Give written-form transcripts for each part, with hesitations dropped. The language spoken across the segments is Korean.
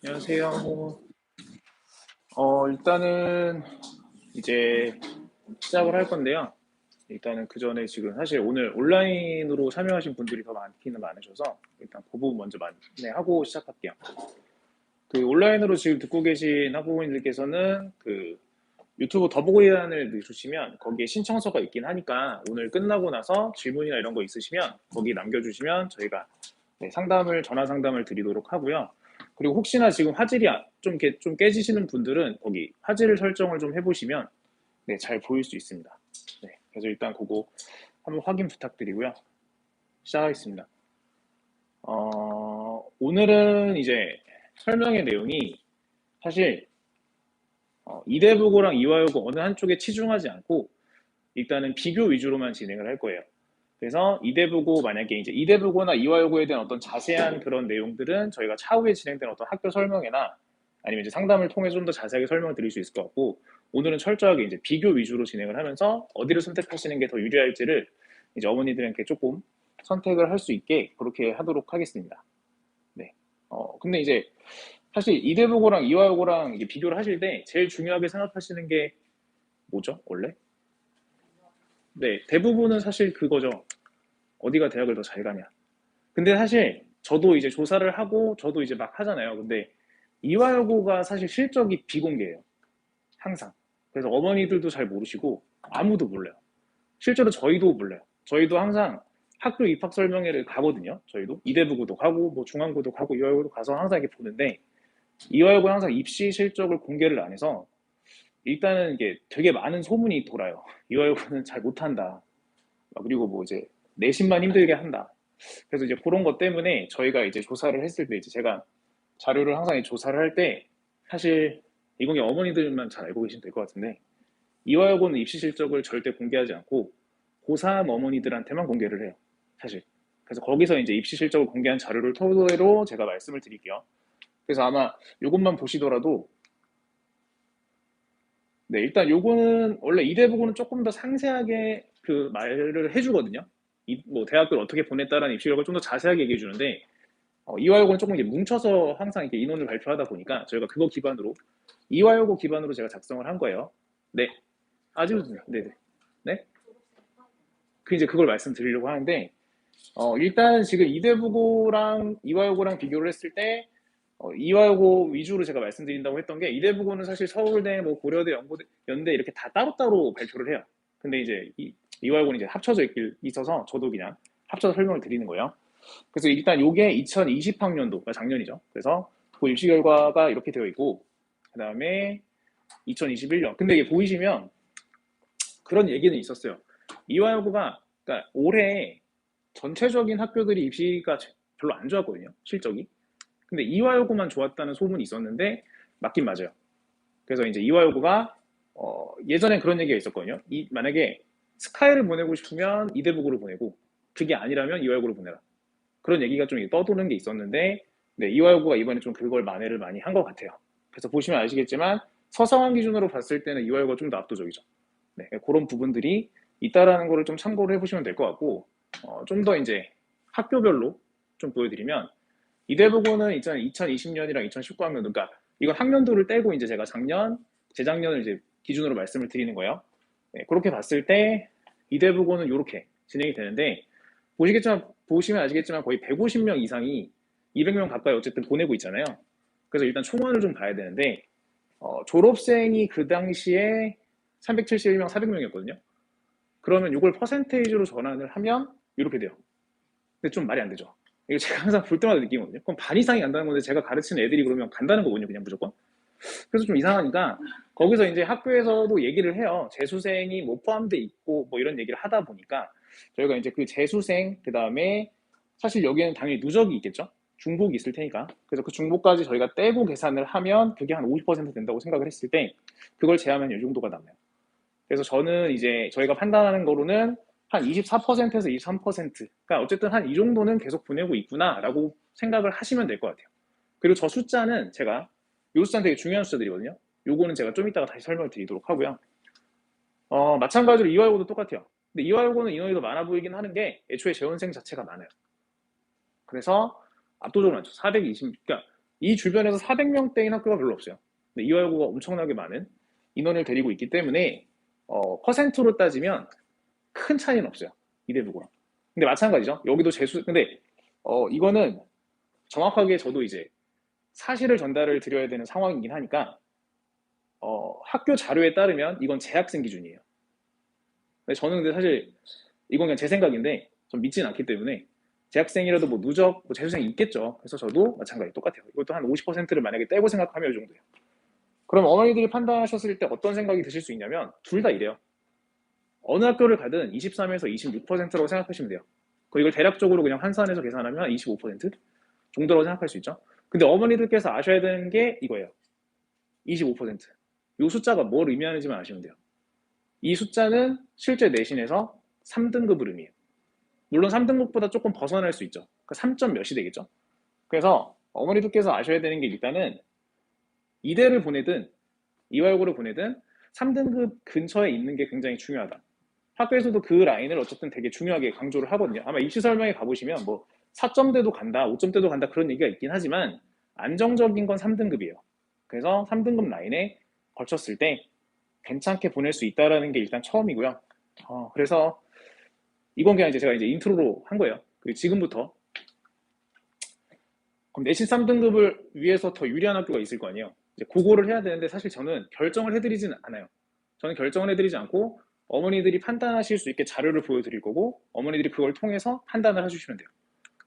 안녕하세요. 일단은 이제 시작을 할 건데요. 일단은 그 전에 지금 사실 오늘 온라인으로 참여하신 분들이 더 많기는 많으셔서 일단 그 부분 먼저 안내하고 시작할게요. 그 온라인으로 지금 듣고 계신 학부모님들께서는 그 유튜브 더보기란을 누르시면 거기에 신청서가 있긴 하니까 오늘 끝나고 나서 질문이나 이런 거 있으시면 거기 남겨주시면 저희가 전화 상담을 드리도록 하고요. 그리고 혹시나 지금 화질이 좀 이렇게 좀 깨지시는 분들은 거기 화질 설정을 좀 해보시면 잘 보일 수 있습니다. 그래서 일단 그거 한번 확인 부탁드리고요. 시작하겠습니다. 오늘은 이제 설명의 내용이 사실 이대부고랑 이화여고 어느 한쪽에 치중하지 않고 일단은 비교 위주로만 진행을 할 거예요. 그래서 이대부고 만약에 이제 이대부고나 이화여고에 대한 어떤 자세한 그런 내용들은 저희가 차후에 진행된 어떤 학교 설명회나 아니면 이제 상담을 통해 좀 더 자세하게 설명을 드릴 수 있을 것 같고 오늘은 철저하게 이제 비교 위주로 진행을 하면서 어디를 선택하시는 게 더 유리할지를 이제 어머니들한테 조금 선택을 할 수 있게 그렇게 하도록 하겠습니다. 네. 근데 이제 사실 이대부고랑 이화여고랑 이게 비교를 하실 때 제일 중요하게 생각하시는 게 뭐죠, 원래? 네, 대부분은 사실 그거죠. 어디가 대학을 더 잘 가냐. 근데 사실 저도 이제 조사를 하고 저도 이제 막 하잖아요. 근데 이화여고가 사실 실적이 비공개예요. 항상. 그래서 어머니들도 잘 모르시고 아무도 몰라요. 실제로 저희도 몰라요. 저희도 항상 학교 입학 설명회를 가거든요. 저희도 이대부고도 가고 뭐 중앙고도 가고 이화여고도 가서 항상 이렇게 보는데 이화여고는 항상 입시 실적을 공개를 안 해서 일단은 이게 되게 많은 소문이 돌아요. 이화여고는 잘 못한다. 그리고 뭐 이제 내신만 힘들게 한다. 그래서 이제 그런 것 때문에 저희가 이제 조사를 했을 때 이제 제가 자료를 항상 조사를 할 때 사실 이건 어머니들만 잘 알고 계시면 될 것 같은데 이화여고는 입시 실적을 절대 공개하지 않고 고3 어머니들한테만 공개를 해요. 사실. 그래서 거기서 이제 입시 실적을 공개한 자료를 토대로 제가 말씀을 드릴게요. 그래서 아마 이것만 보시더라도 네, 일단 요거는 원래 이대부고는 조금 더 상세하게 그 말을 해주거든요. 뭐 대학교를 어떻게 보냈다라는 입시력을 좀 더 자세하게 얘기해 주는데 이화여고는 조금 이제 뭉쳐서 항상 이렇게 인원을 발표하다 보니까 저희가 그거 기반으로 이화여고 기반으로 제가 작성을 한 거예요. 네, 아주 네네 네. 그 이제 그걸 말씀드리려고 하는데 일단 지금 이대부고랑 이화여고랑 비교를 했을 때 이화여고 위주로 제가 말씀드린다고 했던 게 이대부고는 사실 서울대, 뭐 고려대, 연고대, 연대 이렇게 다 따로따로 발표를 해요. 근데 이제 이화여고는 이제 합쳐져 있어서 저도 그냥 합쳐서 설명을 드리는 거예요. 그래서 일단 요게 2020학년도, 그러니까 작년이죠. 그래서 그 입시 결과가 이렇게 되어 있고 그 다음에 2021년. 근데 이게 보이시면 그런 얘기는 있었어요. 이화여고가 그러니까 올해 전체적인 학교들이 입시가 별로 안 좋았거든요. 실적이. 근데 이화여고만 좋았다는 소문이 있었는데 맞긴 맞아요. 그래서 이제 이화여고가 예전에 그런 얘기가 있었거든요. 만약에 스카이를 보내고 싶으면 이대북으로 보내고 그게 아니라면 이화여고로 보내라. 그런 얘기가 좀 떠도는 게 있었는데 네, 이화여고가 이번에 좀 그걸 만회를 많이 한 것 같아요. 그래서 보시면 아시겠지만 서성한 기준으로 봤을 때는 이화여고가 좀 더 압도적이죠. 네, 그런 부분들이 있다라는 거를 좀 참고를 해보시면 될 것 같고 좀 더 이제 학교별로 좀 보여드리면 이대부고는 2020년이랑 2019학년, 그러니까 이건 학년도를 떼고 이제 제가 재작년을 이제 기준으로 말씀을 드리는 거예요. 네, 그렇게 봤을 때 이대부고는 이렇게 진행이 되는데 보시면 아시겠지만 거의 150명 이상이 200명 가까이 어쨌든 보내고 있잖아요. 그래서 일단 총원을 좀 봐야 되는데 졸업생이 그 당시에 371명, 400명이었거든요. 그러면 이걸 퍼센테이지로 전환을 하면 이렇게 돼요. 근데 좀 말이 안 되죠. 이거 제가 항상 볼 때마다 느끼거든요. 그럼 반 이상이 간다는 건데 제가 가르치는 애들이 그러면 간다는 거거든요, 그냥 무조건. 그래서 좀 이상하니까 거기서 이제 학교에서도 얘기를 해요. 재수생이 뭐 포함돼 있고 뭐 이런 얘기를 하다 보니까 저희가 이제 그 재수생 그 다음에 사실 여기에는 당연히 누적이 있겠죠. 중복이 있을 테니까. 그래서 그 중복까지 저희가 떼고 계산을 하면 그게 한 50% 된다고 생각을 했을 때 그걸 제하면 이 정도가 남아요. 그래서 저는 이제 저희가 판단하는 거로는 한 24%에서 23%, 그러니까 어쨌든 한 이 정도는 계속 보내고 있구나라고 생각을 하시면 될 것 같아요. 그리고 저 숫자는 제가 이 숫자는 되게 중요한 숫자들이거든요. 요거는 제가 좀 이따가 다시 설명을 드리도록 하고요. 마찬가지로 이화여고도 똑같아요. 근데 이화여고는 인원이 더 많아 보이긴 하는 게 애초에 재원생 자체가 많아요. 그래서 압도적으로 많죠. 420, 그러니까 이 주변에서 400명대인 학교가 별로 없어요. 근데 이화여고가 엄청나게 많은 인원을 데리고 있기 때문에 퍼센트로 따지면 큰 차이는 없어요. 이대부고랑. 근데 마찬가지죠. 여기도 재수 근데 이거는 정확하게 저도 이제 사실을 전달을 드려야 되는 상황이긴 하니까 학교 자료에 따르면 이건 재학생 기준이에요. 근데 저는 근데 사실 이건 그냥 제 생각인데 전 믿진 않기 때문에 재학생이라도 뭐 누적 뭐 재수생이 있겠죠. 그래서 저도 마찬가지 똑같아요. 이것도 한 50%를 만약에 떼고 생각하면 이 정도예요. 그럼 어머니들이 판단하셨을 때 어떤 생각이 드실 수 있냐면 둘 다 이래요. 어느 학교를 가든 23에서 26%라고 생각하시면 돼요. 이걸 대략적으로 그냥 환산해서 계산하면 25% 정도라고 생각할 수 있죠. 근데 어머니들께서 아셔야 되는 게 이거예요. 25%. 이 숫자가 뭘 의미하는지만 아시면 돼요. 이 숫자는 실제 내신에서 3등급을 의미해요. 물론 3등급보다 조금 벗어날 수 있죠. 그러니까 3점 몇이 되겠죠. 그래서 어머니들께서 아셔야 되는 게 일단은 이대를 보내든 이화여고를 보내든 3등급 근처에 있는 게 굉장히 중요하다. 학교에서도 그 라인을 어쨌든 되게 중요하게 강조를 하거든요. 아마 입시 설명에 가보시면 뭐 4점대도 간다, 5점대도 간다 그런 얘기가 있긴 하지만 안정적인 건 3등급이에요. 그래서 3등급 라인에 걸쳤을 때 괜찮게 보낼 수 있다라는 게 일단 처음이고요. 그래서 이건 그냥 이제 제가 이제 인트로로 한 거예요. 그리고 지금부터 그럼 내신 3등급을 위해서 더 유리한 학교가 있을 거 아니에요. 이제 그거를 해야 되는데 사실 저는 결정을 해드리진 않아요. 저는 결정을 해드리지 않고 어머니들이 판단하실 수 있게 자료를 보여드릴 거고 어머니들이 그걸 통해서 판단을 해주시면 돼요.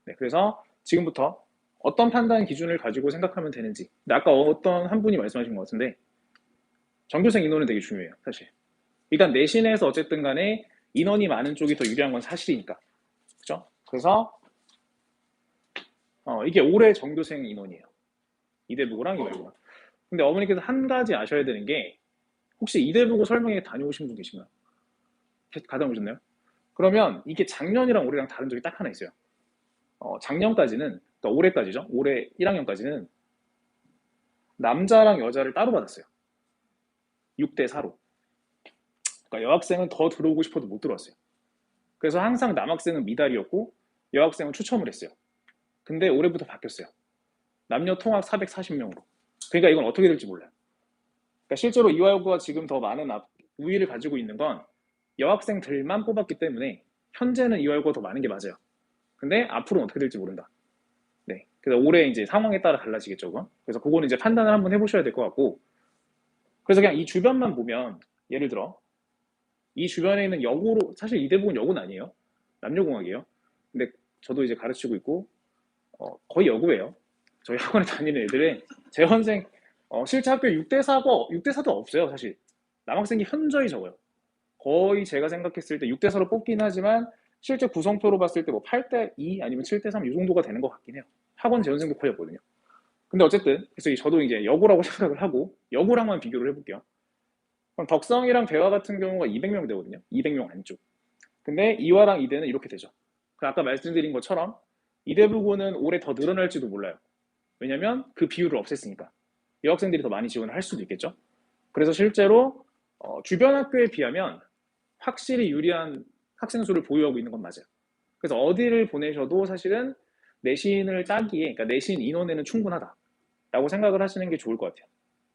네, 그래서 지금부터 어떤 판단 기준을 가지고 생각하면 되는지. 근데 아까 어떤 한 분이 말씀하신 것 같은데 전교생 인원은 되게 중요해요. 사실 일단 내신에서 어쨌든 간에 인원이 많은 쪽이 더 유리한 건 사실이니까. 그죠? 그래서 이게 올해 전교생 인원이에요. 이대부고랑 이외고랑. 근데 어머니께서 한 가지 아셔야 되는 게 혹시 이대부고 설명회 다녀오신 분 계신가요? 다녀오셨나요? 그러면 이게 작년이랑 올해랑 다른 점이 딱 하나 있어요. 작년까지는, 그러니까 올해까지죠. 올해 1학년까지는 남자랑 여자를 따로 받았어요. 6대 4로. 그러니까 여학생은 더 들어오고 싶어도 못 들어왔어요. 그래서 항상 남학생은 미달이었고 여학생은 추첨을 했어요. 근데 올해부터 바뀌었어요. 남녀 통합 440명으로. 그러니까 이건 어떻게 될지 몰라요. 그러니까 실제로 이화여고가 지금 더 많은 우위를 가지고 있는 건 여학생들만 뽑았기 때문에 현재는 이화여고가 더 많은 게 맞아요. 근데 앞으로는 어떻게 될지 모른다. 네. 그래서 올해 이제 상황에 따라 달라지겠죠. 그건? 그래서 그거는 이제 판단을 한번 해보셔야 될 것 같고. 그래서 그냥 이 주변만 보면 예를 들어 이 주변에 있는 여고로 사실 이대부분 여고는 아니에요. 남녀공학이에요. 근데 저도 이제 가르치고 있고 거의 여고예요. 저희 학원에 다니는 애들의 재원생 실제 학교에 6대4도 없어요. 사실 남학생이 현저히 적어요. 거의 제가 생각했을 때 6대4로 뽑긴 하지만 실제 구성표로 봤을 때 뭐 8대2 아니면 7대3 이 정도가 되는 것 같긴 해요. 학원 재원생도 거의 없거든요. 근데 어쨌든 그래서 저도 이제 여고라고 생각을 하고 여고랑만 비교를 해볼게요. 그럼 덕성이랑 대화 같은 경우가 200명 되거든요. 200명 안쪽. 근데 이화랑 이대는 이렇게 되죠. 아까 말씀드린 것처럼 이대부고는 올해 더 늘어날지도 몰라요. 왜냐면 그 비율을 없앴으니까. 여학생들이 더 많이 지원을 할 수도 있겠죠. 그래서 실제로 주변 학교에 비하면 확실히 유리한 학생 수를 보유하고 있는 건 맞아요. 그래서 어디를 보내셔도 사실은 내신을 따기에, 그러니까 내신 인원에는 충분하다라고 생각을 하시는 게 좋을 것 같아요.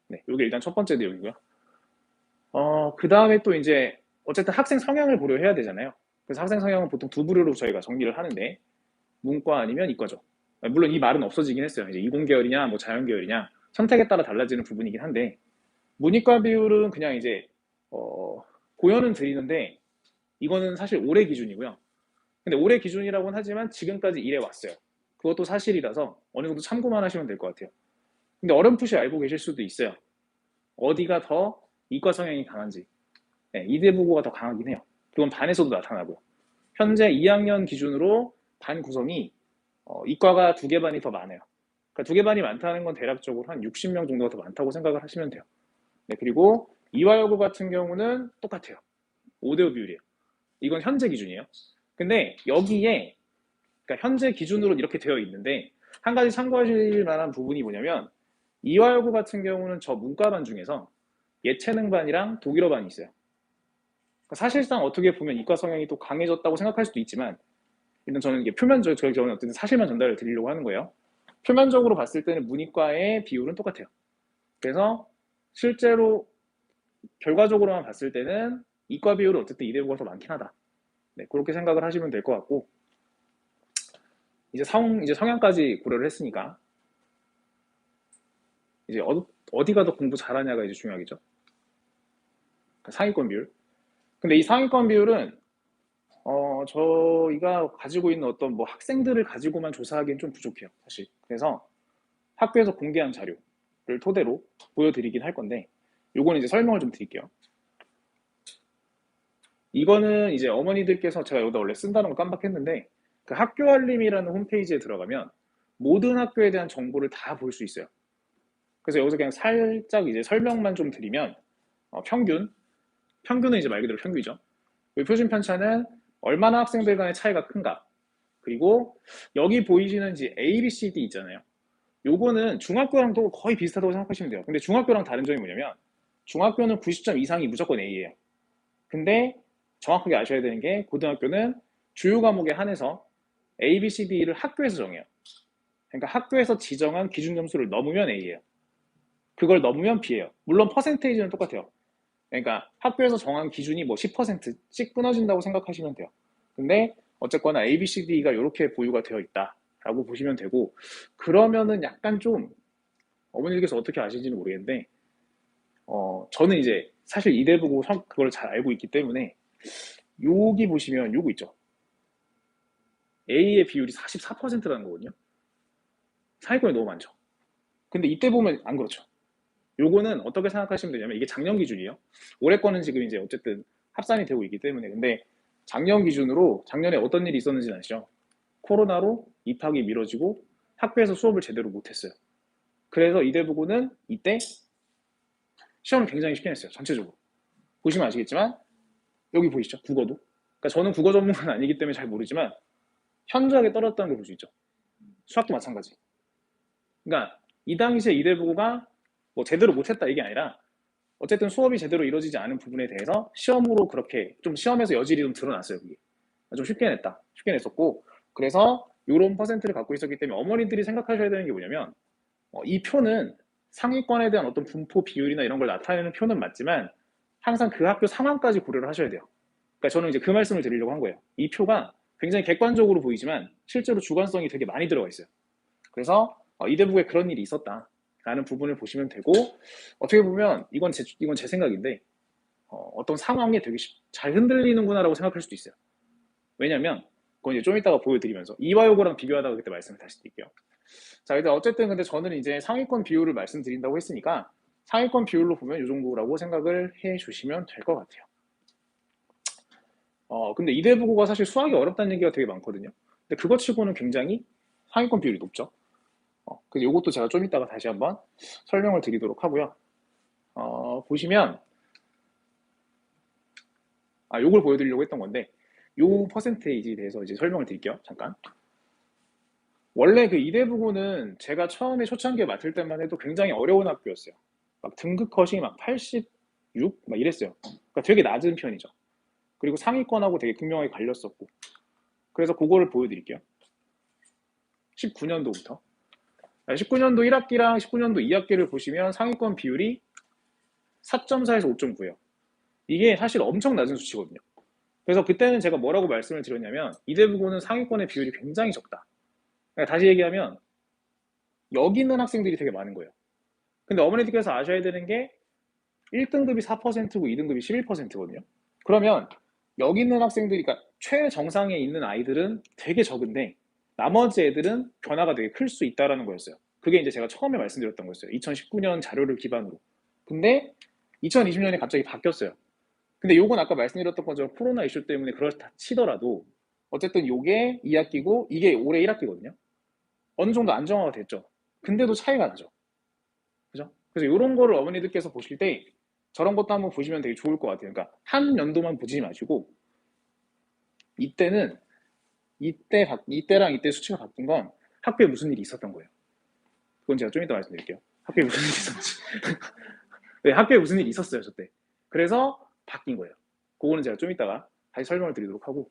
네, 이게 일단 첫 번째 내용이고요. 그 다음에 또 이제 어쨌든 학생 성향을 고려해야 되잖아요. 그래서 학생 성향은 보통 두 부류로 저희가 정리를 하는데 문과 아니면 이과죠. 물론 이 말은 없어지긴 했어요. 이제 이공계열이냐 뭐 자연계열이냐 선택에 따라 달라지는 부분이긴 한데 문이과 비율은 그냥 이제 고연은 드리는데 이거는 사실 올해 기준이고요. 근데 올해 기준이라고는 하지만 지금까지 이래 왔어요. 그것도 사실이라서 어느 정도 참고만 하시면 될 것 같아요. 근데 어렴풋이 알고 계실 수도 있어요. 어디가 더 이과 성향이 강한지. 네, 이대부고가 더 강하긴 해요. 그건 반에서도 나타나고요. 현재 2학년 기준으로 반 구성이 이과가 두 개 반이 더 많아요. 그러니까 두 개 반이 많다는 건 대략적으로 한 60명 정도가 더 많다고 생각을 하시면 돼요. 네, 그리고 이화여고 같은 경우는 똑같아요. 5대5 비율이에요. 이건 현재 기준이에요. 근데 여기에 그러니까 현재 기준으로 이렇게 되어 있는데 한 가지 참고하실 만한 부분이 뭐냐면 이화여고 같은 경우는 저 문과반 중에서 예체능반이랑 독일어반이 있어요. 그러니까 사실상 어떻게 보면 이과 성향이 또 강해졌다고 생각할 수도 있지만 일단 저는 이게 표면적인 저는 어쨌든 사실만 전달을 드리려고 하는 거예요. 표면적으로 봤을 때는 문이과의 비율은 똑같아요. 그래서 실제로 결과적으로만 봤을 때는 이과 비율은 어쨌든 이대부가 더 많긴 하다. 네, 그렇게 생각을 하시면 될 것 같고, 이제 성향까지 고려를 했으니까 이제 어디가 더 공부 잘하냐가 이제 중요하겠죠. 상위권 비율. 근데 이 상위권 비율은 저희가 가지고 있는 어떤 뭐 학생들을 가지고만 조사하기엔 좀 부족해요, 사실. 그래서 학교에서 공개한 자료를 토대로 보여드리긴 할 건데, 요거는 이제 설명을 좀 드릴게요. 이거는 이제 어머니들께서 제가 여기다 원래 쓴다는 걸 깜빡했는데, 그 학교 알림이라는 홈페이지에 들어가면 모든 학교에 대한 정보를 다 볼 수 있어요. 그래서 여기서 그냥 살짝 이제 설명만 좀 드리면, 평균은 이제 말 그대로 평균이죠. 표준 편차는 얼마나 학생들 간의 차이가 큰가. 그리고 여기 보이시는 이제 A, B, C, D 있잖아요. 요거는 중학교랑도 거의 비슷하다고 생각하시면 돼요. 근데 중학교랑 다른 점이 뭐냐면 중학교는 90점 이상이 무조건 A예요. 근데 정확하게 아셔야 되는 게 고등학교는 주요 과목에 한해서 A, B, C, D를 학교에서 정해요. 그러니까 학교에서 지정한 기준 점수를 넘으면 A예요. 그걸 넘으면 B예요. 물론 퍼센테이지는 똑같아요. 그러니까 학교에서 정한 기준이 뭐 10%씩 끊어진다고 생각하시면 돼요. 근데 어쨌거나 A, B, C, D가 이렇게 보유가 되어 있다라고 보시면 되고, 그러면은 약간 좀 어머니들께서 어떻게 아시는지는 모르겠는데 저는 이제 사실 이대 보고 그걸 잘 알고 있기 때문에 여기 보시면 요거 있죠. A의 비율이 44%라는 거거든요. 상위권이 너무 많죠. 근데 이때 보면 안 그렇죠. 요거는 어떻게 생각하시면 되냐면 이게 작년 기준이에요. 올해 거는 지금 이제 어쨌든 합산이 되고 있기 때문에. 근데 작년 기준으로 작년에 어떤 일이 있었는지 아시죠? 코로나로 입학이 미뤄지고 학교에서 수업을 제대로 못했어요. 그래서 이대부고는 이때 시험을 굉장히 쉽게 냈어요. 전체적으로. 보시면 아시겠지만 여기 보이시죠? 국어도. 그러니까 저는 국어 전문가는 아니기 때문에 잘 모르지만 현저하게 떨어졌다는 걸 볼 수 있죠. 수학도 마찬가지. 그러니까 이 당시에 이대부고가 뭐 제대로 못했다 이게 아니라 어쨌든 수업이 제대로 이루어지지 않은 부분에 대해서 시험으로 그렇게 좀 시험에서 여질이 좀 드러났어요. 그게. 좀 쉽게 냈다. 쉽게 냈었고 그래서 이런 퍼센트를 갖고 있었기 때문에 어머니들이 생각하셔야 되는 게 뭐냐면 이 표는 상위권에 대한 어떤 분포 비율이나 이런 걸 나타내는 표는 맞지만 항상 그 학교 상황까지 고려를 하셔야 돼요. 그러니까 저는 이제 그 말씀을 드리려고 한 거예요. 이 표가 굉장히 객관적으로 보이지만 실제로 주관성이 되게 많이 들어가 있어요. 그래서 이대부에 그런 일이 있었다라는 부분을 보시면 되고 어떻게 보면 이건 제 생각인데 어떤 상황에 되게 잘 흔들리는구나라고 생각할 수도 있어요. 왜냐면 그건 이제 좀 이따가 보여드리면서 이화여고랑 비교하다가 그때 말씀을 다시 드릴게요. 자, 일단 어쨌든 근데 저는 이제 상위권 비율을 말씀드린다고 했으니까 상위권 비율로 보면 이 정도라고 생각을 해 주시면 될 것 같아요. 근데 이대부고가 사실 수학이 어렵다는 얘기가 되게 많거든요. 근데 그것 치고는 굉장히 상위권 비율이 높죠. 그래서 이것도 제가 좀 이따가 다시 한번 설명을 드리도록 하고요. 보시면 요걸 보여드리려고 했던 건데 요 퍼센테이지에 대해서 이제 설명을 드릴게요. 잠깐. 원래 그 이대부고는 제가 처음에 초창기에 맡을 때만 해도 굉장히 어려운 학교였어요. 막 등급 컷이 막 86? 막 이랬어요. 그러니까 되게 낮은 편이죠. 그리고 상위권하고 되게 극명하게 갈렸었고. 그래서 그거를 보여드릴게요. 19년도부터. 19년도 1학기랑 19년도 2학기를 보시면 상위권 비율이 4.4에서 5.9예요. 이게 사실 엄청 낮은 수치거든요. 그래서 그때는 제가 뭐라고 말씀을 드렸냐면 이대부고는 상위권의 비율이 굉장히 적다. 그러니까 다시 얘기하면 여기 있는 학생들이 되게 많은 거예요. 근데 어머니들께서 아셔야 되는 게 1등급이 4%고 2등급이 11%거든요. 그러면 여기 있는 학생들이, 그러니까 최정상에 있는 아이들은 되게 적은데 나머지 애들은 변화가 되게 클 수 있다는 거였어요. 그게 이제 제가 처음에 말씀드렸던 거였어요. 2019년 자료를 기반으로. 근데 2020년에 갑자기 바뀌었어요. 근데 요건 아까 말씀드렸던 것처럼 코로나 이슈 때문에 그렇다 치더라도 어쨌든 요게 2학기고 이게 올해 1학기거든요. 어느 정도 안정화가 됐죠. 근데도 차이가 나죠. 그죠? 그래서 이런 거를 어머니들께서 보실 때 저런 것도 한번 보시면 되게 좋을 것 같아요. 그러니까 한 연도만 보지 마시고 이때는 이때랑 이때 수치가 바뀐 건 학교에 무슨 일이 있었던 거예요. 그건 제가 좀 이따 말씀드릴게요. 학교에 무슨 일이 있었는지. 네, 학교에 무슨 일이 있었어요, 저 때. 그래서 바뀐 거예요. 그거는 제가 좀 이따가 다시 설명을 드리도록 하고.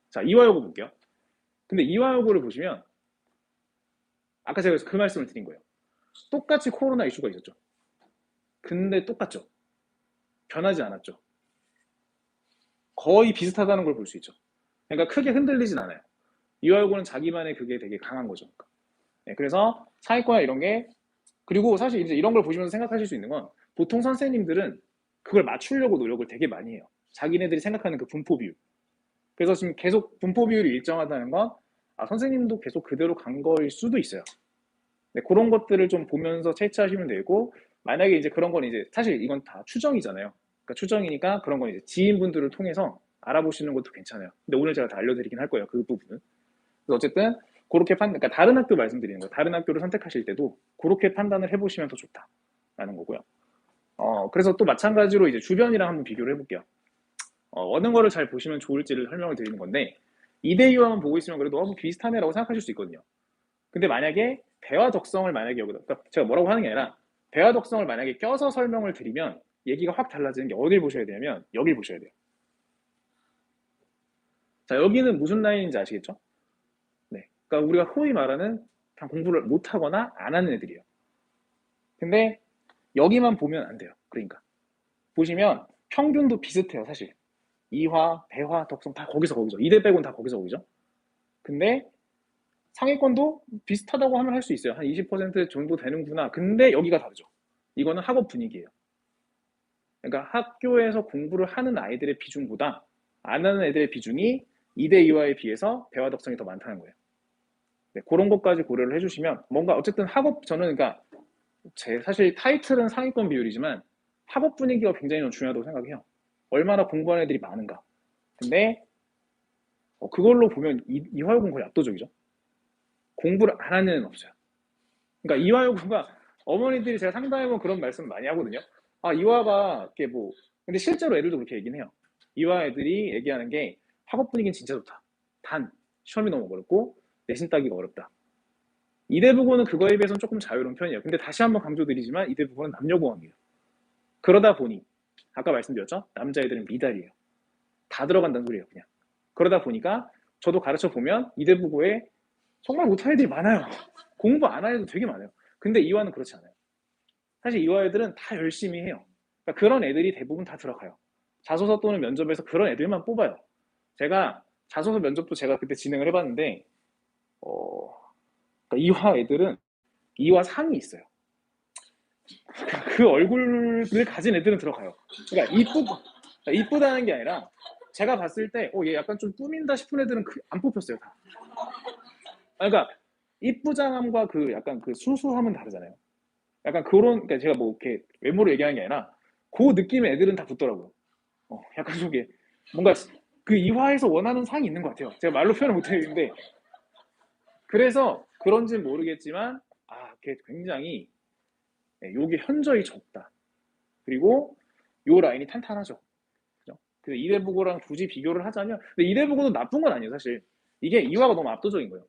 자, 이화여고 볼게요. 근데 이화여고를 보시면 아까 제가 그 말씀을 드린 거예요. 똑같이 코로나 이슈가 있었죠. 근데 똑같죠. 변하지 않았죠. 거의 비슷하다는 걸 볼 수 있죠. 그러니까 크게 흔들리진 않아요. 이화여고는 자기만의 그게 되게 강한 거죠. 네, 그래서 사회과나 이런 게, 그리고 사실 이제 이런 걸 보시면서 생각하실 수 있는 건 보통 선생님들은 그걸 맞추려고 노력을 되게 많이 해요. 자기네들이 생각하는 그 분포 비율. 그래서 지금 계속 분포 비율이 일정하다는 건 선생님도 계속 그대로 간 거일 수도 있어요. 네, 그런 것들을 좀 보면서 채취하시면 되고, 만약에 이제 그런 건 이제 사실 이건 다 추정이잖아요. 그러니까 추정이니까 그런 건 이제 지인분들을 통해서 알아보시는 것도 괜찮아요. 근데 오늘 제가 다 알려드리긴 할 거예요. 그 부분은. 그래서 어쨌든 그렇게 그러니까 다른 학교 말씀드리는 거, 다른 학교를 선택하실 때도 그렇게 판단을 해보시면 더 좋다라는 거고요. 그래서 또 마찬가지로 이제 주변이랑 한번 비교를 해볼게요. 어느 거를 잘 보시면 좋을지를 설명을 드리는 건데, 2대2와만 보고 있으면 그래도 너무 비슷하네라고 생각하실 수 있거든요. 근데 만약에 대화 적성을 만약에 여기다, 그러니까 제가 뭐라고 하는 게 아니라 대화 적성을 만약에 껴서 설명을 드리면 얘기가 확 달라지는 게, 어딜 보셔야 되냐면 여길 보셔야 돼요. 자, 여기는 무슨 라인인지 아시겠죠? 네. 그러니까 우리가 소위 말하는 그냥 공부를 못하거나 안 하는 애들이에요. 근데 여기만 보면 안 돼요. 그러니까 보시면 평균도 비슷해요, 사실. 이화, 배화, 덕성 다 거기서. 이대 빼고는 다 거기서. 근데 상위권도 비슷하다고 하면 할 수 있어요. 한 20% 정도 되는구나. 근데 여기가 다르죠. 이거는 학업 분위기예요. 그러니까 학교에서 공부를 하는 아이들의 비중보다 안 하는 애들의 비중이 2대 2화에 비해서 배화 덕성이 더 많다는 거예요. 네, 그런 것까지 고려를 해주시면 뭔가 어쨌든 학업, 저는 그러니까 제 사실 타이틀은 상위권 비율이지만 학업 분위기가 굉장히 좀 중요하다고 생각해요. 얼마나 공부하는 애들이 많은가. 근데 그걸로 보면 이화여고는 거의 압도적이죠. 공부를 안 하는 애는 없어요. 그러니까 이화여고가, 어머니들이 제가 상담해보면 그런 말씀 많이 하거든요. 이화가 이렇게 뭐, 근데 실제로 애들도 그렇게 얘기는 해요. 이화 애들이 얘기하는 게 학업 분위기는 진짜 좋다. 단 시험이 너무 어렵고 내신 따기가 어렵다. 이대부고는 그거에 비해서는 조금 자유로운 편이에요. 근데 다시 한번 강조드리지만 이대부고는 남녀공학이에요. 그러다 보니 아까 말씀드렸죠? 남자애들은 미달이에요. 다 들어간다는 소리예요, 그냥. 그러다 보니까 저도 가르쳐 보면 이대부고에 정말 못하는 애들이 많아요. 공부 안 하는 애도 되게 많아요. 근데 이화는 그렇지 않아요. 사실 이화 애들은 다 열심히 해요. 그러니까 그런 애들이 대부분 다 들어가요. 자소서 또는 면접에서 그런 애들만 뽑아요. 제가 자소서 면접도 제가 그때 진행을 해봤는데, 그러니까 이화 애들은 이화 상이 있어요. 그 얼굴을 가진 애들은 들어가요. 그러니까 이쁘다는 게 아니라 제가 봤을 때 얘 약간 좀 꾸민다 싶은 애들은 안 뽑혔어요, 다. 그러니까 이쁘장함과 그 약간 그 수수함은 다르잖아요. 약간 그런, 그러니까 제가 뭐 이렇게 외모로 얘기하는 게 아니라 그 느낌의 애들은 다 붙더라고요. 약간 저게 뭔가 그 이화에서 원하는 상이 있는 것 같아요. 제가 말로 표현을 못 해야겠는데, 그래서 그런지는 모르겠지만 걔 굉장히 요게 현저히 적다. 그리고 요 라인이 탄탄하죠. 그죠? 그래서 이대부고랑 굳이 비교를 하자면, 근데 이대부고도 나쁜 건 아니에요, 사실. 이게 이화가 너무 압도적인 거예요.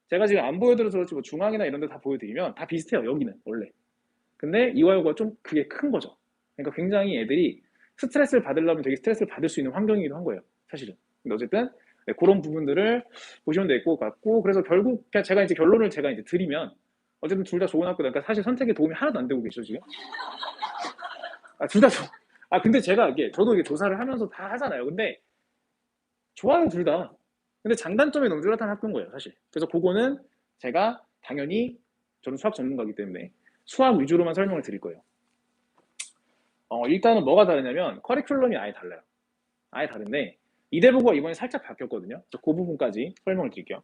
제가 지금 안 보여드려서 그렇지 뭐 중앙이나 이런 데 다 보여드리면 다 비슷해요, 여기는 원래. 근데 이화여고가 좀 그게 큰 거죠. 그러니까 굉장히 애들이 스트레스를 받으려면 되게 스트레스를 받을 수 있는 환경이기도 한 거예요, 사실은. 근데 어쨌든 그런 부분들을 보시면 될 것 같고, 그래서 결국 제가 이제 결론을 제가 이제 드리면, 어쨌든 둘 다 좋은 학교다. 그러니까 사실 선택에 도움이 하나도 안 되고 계시죠, 지금? 둘 다 근데 제가 저도 이게 조사를 하면서 다 하잖아요. 근데 좋아요, 둘 다. 근데 장단점이 너무 뚜렷한 학교인 거예요, 사실. 그래서 그거는 제가 당연히, 저는 수학 전문가이기 때문에 수학 위주로만 설명을 드릴 거예요. 일단은 뭐가 다르냐면 커리큘럼이 아예 달라요. 아예 다른데 이대부고가 이번에 살짝 바뀌었거든요. 그 부분까지 설명을 드릴게요.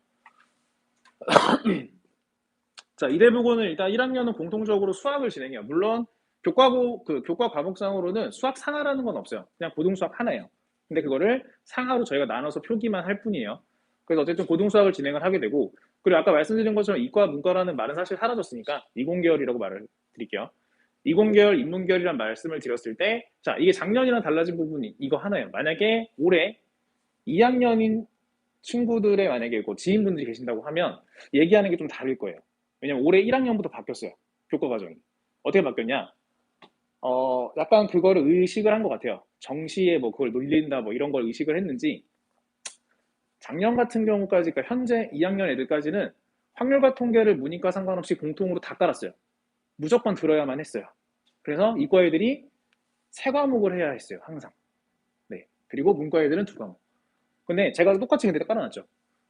자, 이대부고는 일단 1학년은 공통적으로 수학을 진행해요. 물론 교과 과목상으로는 수학 상하라는 건 없어요. 그냥 고등수학 하나예요. 근데 그거를 상하로 저희가 나눠서 표기만 할 뿐이에요. 그래서 어쨌든 고등수학을 진행을 하게 되고, 그리고 아까 말씀드린 것처럼 이과 문과라는 말은 사실 사라졌으니까 이공계열이라고 말을 드릴게요. 이공계열, 인문계열이란 말씀을 드렸을 때, 자, 이게 작년이랑 달라진 부분이 이거 하나예요. 만약에 올해 2학년인 친구들의 만약에 지인분들이 계신다고 하면 얘기하는 게 좀 다를 거예요. 왜냐면 올해 1학년부터 바뀌었어요. 교과 과정이. 어떻게 바뀌었냐? 약간 그거를 의식을 한 것 같아요. 정시에 뭐 그걸 놀린다 뭐 이런 걸 의식을 했는지, 작년 같은 경우까지, 그러니까 현재 2학년 애들까지는 확률과 통계를 문이과 상관없이 공통으로 다 깔았어요. 무조건 들어야만 했어요. 그래서 이과 애들이 세 과목을 해야 했어요, 항상. 네. 그리고 문과 애들은 두 과목. 근데 제가 똑같이 근데 깔아놨죠.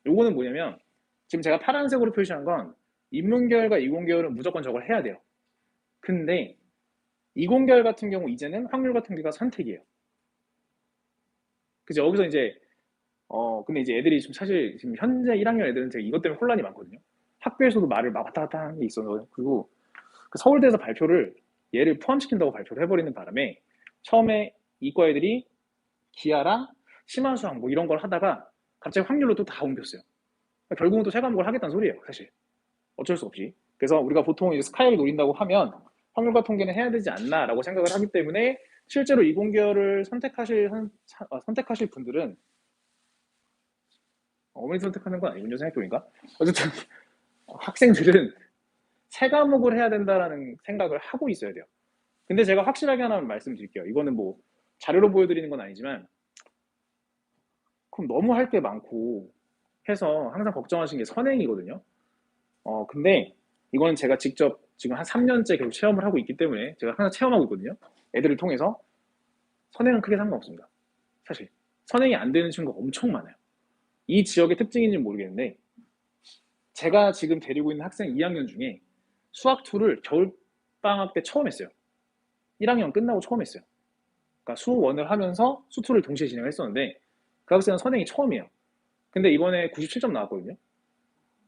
요거는 뭐냐면 지금 제가 파란색으로 표시한 건 인문계열과 이공계열은 무조건 저걸 해야 돼요. 근데 이공계열 같은 경우 이제는 확률과 통계가 선택이에요. 그죠? 여기서 이제 근데 이제 애들이 좀 사실 지금 현재 1학년 애들은 되게 이것 때문에 혼란이 많거든요. 학교에서도 말을 막 왔다 갔다 하는 게 있어요. 그리고 그 서울대에서 발표를 얘를 포함시킨다고 발표를 해버리는 바람에 처음에 이과 애들이 기하랑 심화수학 뭐 이런 걸 하다가 갑자기 확률로 또 다 옮겼어요. 결국은 또 세 과목을 하겠다는 소리예요, 사실. 어쩔 수 없이. 그래서 우리가 보통 이제 스카이를 노린다고 하면 확률과 통계는 해야 되지 않나라고 생각을 하기 때문에 실제로 이공계열을 선택하실 분들은 어머니 선택하는 건 아니군요, 생각해보니까. 어쨌든 학생들은 세 과목을 해야 된다라는 생각을 하고 있어야 돼요. 근데 제가 확실하게 하나 말씀드릴게요. 이거는 뭐 자료로 보여드리는 건 아니지만 그럼 너무 할 게 많고 해서 항상 걱정하시는 게 선행이거든요. 근데 이거는 제가 직접 지금 한 3년째 계속 체험을 하고 있기 때문에 제가 항상 체험하고 있거든요. 애들을 통해서 선행은 크게 상관없습니다. 사실 선행이 안 되는 친구가 엄청 많아요. 이 지역의 특징인지는 모르겠는데 제가 지금 데리고 있는 학생 2학년 중에 수학 2를 겨울방학 때 처음 했어요. 1학년 끝나고 처음 했어요. 그러니까 수 1을 하면서 수 2를 동시에 진행을 했었는데 그 학생은 선행이 처음이에요. 근데 이번에 97점 나왔거든요.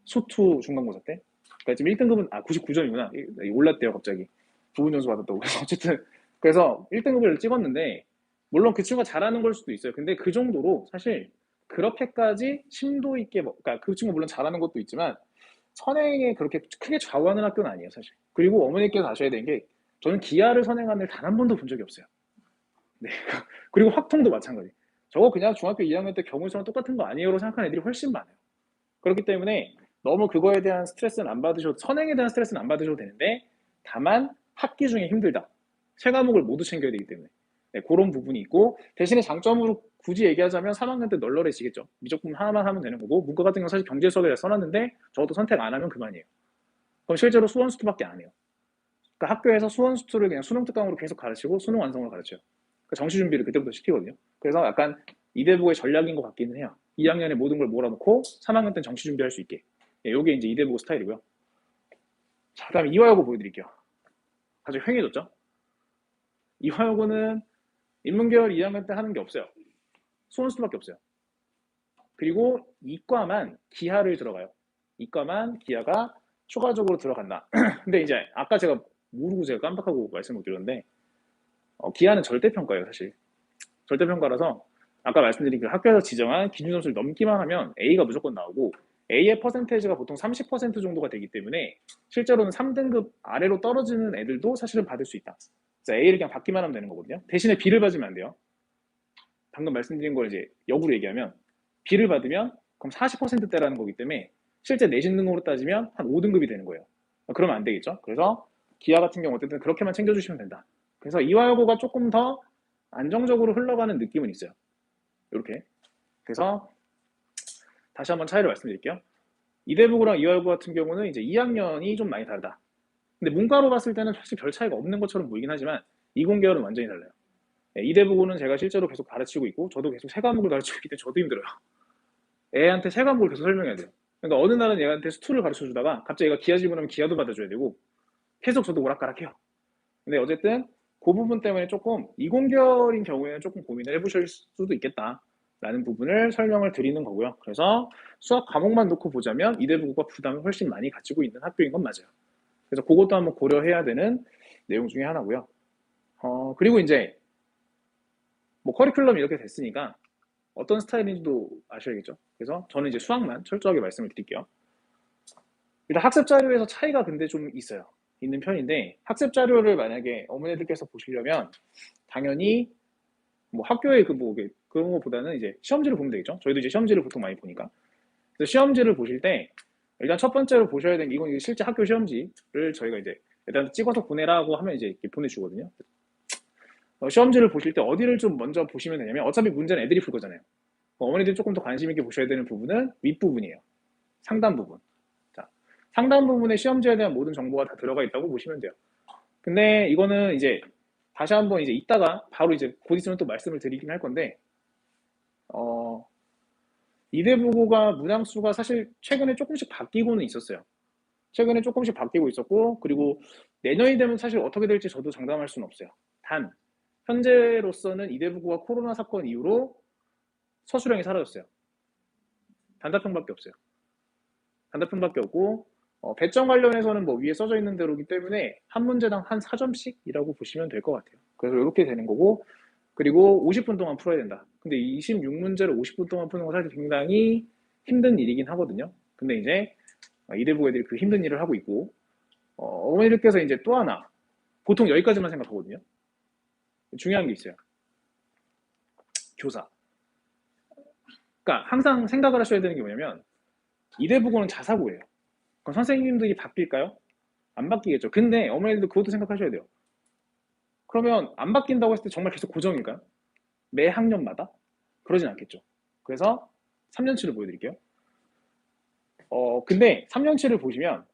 수 2 중간고사 때. 그러니까 지금 1등급은 99점이구나. 올랐대요 갑자기. 부분 점수 받았다고. 그래서 어쨌든 그래서 1등급을 찍었는데 물론 그 친구가 잘하는 걸 수도 있어요. 근데 그 정도로 사실 그렇게까지 심도 있게 그러니까 그 친구 물론 잘하는 것도 있지만 선행에 그렇게 크게 좌우하는 학교는 아니에요 사실. 그리고 어머니께서 아셔야 되는 게 저는 기하를 선행하는 일 단 한 번도 본 적이 없어요. 네. 그리고 확통도 마찬가지. 저거 그냥 중학교 2학년 때 경우처럼 똑같은 거 아니에요로 생각하는 애들이 훨씬 많아요. 그렇기 때문에 너무 그거에 대한 스트레스는 안 받으셔도 선행에 대한 스트레스는 안 받으셔도 되는데 다만 학기 중에 힘들다. 세 과목을 모두 챙겨야 되기 때문에 네, 그런 부분이 있고 대신에 장점으로 굳이 얘기하자면 3학년 때 널널해지겠죠. 미적분 하나만 하면 되는 거고 문과 같은 경우는 사실 경제 수업에 써놨는데 저도 선택 안 하면 그만이에요. 그럼 실제로 수원 수투밖에 안 해요. 그러니까 학교에서 수원 수투를 그냥 수능 특강으로 계속 가르치고 수능 완성을 가르쳐요. 그러니까 정시 준비를 그때부터 시키거든요. 그래서 약간 이대부의 전략인 것 같기는 해요. 2학년에 모든 걸 몰아놓고 3학년 때는 정시 준비할 수 있게. 예, 요게 이제 이대부 스타일이고요. 자, 그다음에 이화여고 보여드릴게요. 아주 횡해졌죠? 이화여고는 인문계열 2학년 때 하는 게 없어요. 수원수밖에 없어요. 그리고 이과만 기하를 들어가요. 이과만 기하가 추가적으로 들어간다. 근데 이제 아까 제가 모르고 제가 깜빡하고 말씀을 드렸는데 기하는 절대평가예요 사실. 절대평가라서 아까 말씀드린 그 학교에서 지정한 기준 점수를 넘기만 하면 A가 무조건 나오고 A의 퍼센테이지가 보통 30% 정도가 되기 때문에 실제로는 3등급 아래로 떨어지는 애들도 사실은 받을 수 있다. 그래서 A를 그냥 받기만 하면 되는 거거든요. 대신에 B를 받으면 안 돼요. 방금 말씀드린 걸 이제 역으로 얘기하면 B를 받으면 그럼 40%대라는 거기 때문에 실제 내신 등급으로 따지면 한 5등급이 되는 거예요. 그러면 안 되겠죠. 그래서 기하 같은 경우 어쨌든 그렇게만 챙겨주시면 된다. 그래서 이화여고가 조금 더 안정적으로 흘러가는 느낌은 있어요. 이렇게. 그래서 다시 한번 차이를 말씀드릴게요. 이대부고랑 이화여고 같은 경우는 이제 2학년이 좀 많이 다르다. 근데 문과로 봤을 때는 사실 별 차이가 없는 것처럼 보이긴 하지만 이공계열은 완전히 달라요. 이대부고는 제가 실제로 계속 가르치고 있고 저도 계속 세 과목을 가르치고 있기 때문에 저도 힘들어요. 애한테 세 과목을 계속 설명해야 돼요. 그러니까 어느 날은 얘한테 수투를 가르쳐 주다가 갑자기 얘가 기하 질문하면 기하도 받아줘야 되고 계속 저도 오락가락해요. 근데 어쨌든 그 부분 때문에 조금 이공계열인 경우에는 조금 고민을 해보실 수도 있겠다라는 부분을 설명을 드리는 거고요. 그래서 수학 과목만 놓고 보자면 이대부고가 부담을 훨씬 많이 가지고 있는 학교인 건 맞아요. 그래서 그것도 한번 고려해야 되는 내용 중에 하나고요. 그리고 이제 뭐 커리큘럼이 이렇게 됐으니까 어떤 스타일인지도 아셔야겠죠. 그래서 저는 이제 수학만 철저하게 말씀을 드릴게요. 일단 학습 자료에서 차이가 근데 좀 있어요. 있는 편인데 학습 자료를 만약에 어머니들께서 보시려면 당연히 뭐 학교에 뭐 그런 것보다는 이제 시험지를 보면 되겠죠. 저희도 이제 시험지를 보통 많이 보니까. 그래서 시험지를 보실 때 일단 첫 번째로 보셔야 되는 게 이건 실제 학교 시험지를 저희가 이제 일단 찍어서 보내라고 하면 이제 이렇게 보내주거든요. 시험지를 보실 때 어디를 좀 먼저 보시면 되냐면 어차피 문제는 애들이 풀 거잖아요. 어머니들이 조금 더 관심 있게 보셔야 되는 부분은 윗부분이에요. 상단 부분. 자, 상당 부분의 시험지에 대한 모든 정보가 다 들어가 있다고 보시면 돼요. 근데 이거는 이제 다시 한번 이제 이따가 바로 이제 곧 있으면 또 말씀을 드리긴 할 건데, 어, 이대부고가 문항수가 사실 최근에 조금씩 바뀌고는 있었어요. 최근에 조금씩 바뀌고 있었고, 그리고 내년이 되면 사실 어떻게 될지 저도 장담할 수는 없어요. 단, 현재로서는 이대부고가 코로나 사건 이후로 서술형이 사라졌어요. 단답형밖에 없어요. 단답형밖에 없고, 배점 관련해서는 뭐 위에 써져 있는 대로기 때문에 한 문제당 한 4점씩이라고 보시면 될 것 같아요. 그래서 이렇게 되는 거고, 그리고 50분 동안 풀어야 된다. 근데 26문제를 50분 동안 푸는 건 사실 굉장히 힘든 일이긴 하거든요. 근데 이제 이대부 애들이 그 힘든 일을 하고 있고, 어머니들께서 이제 또 하나, 보통 여기까지만 생각하거든요. 중요한 게 있어요. 교사. 그러니까 항상 생각을 하셔야 되는 게 뭐냐면, 이대부고는 자사고예요. 그럼 선생님들이 바뀔까요? 안 바뀌겠죠. 근데 어머니들도 그것도 생각하셔야 돼요. 그러면 안 바뀐다고 했을 때 정말 계속 고정일까요? 매 학년마다? 그러진 않겠죠. 그래서 3년치를 보여드릴게요. 근데 3년치를 보시면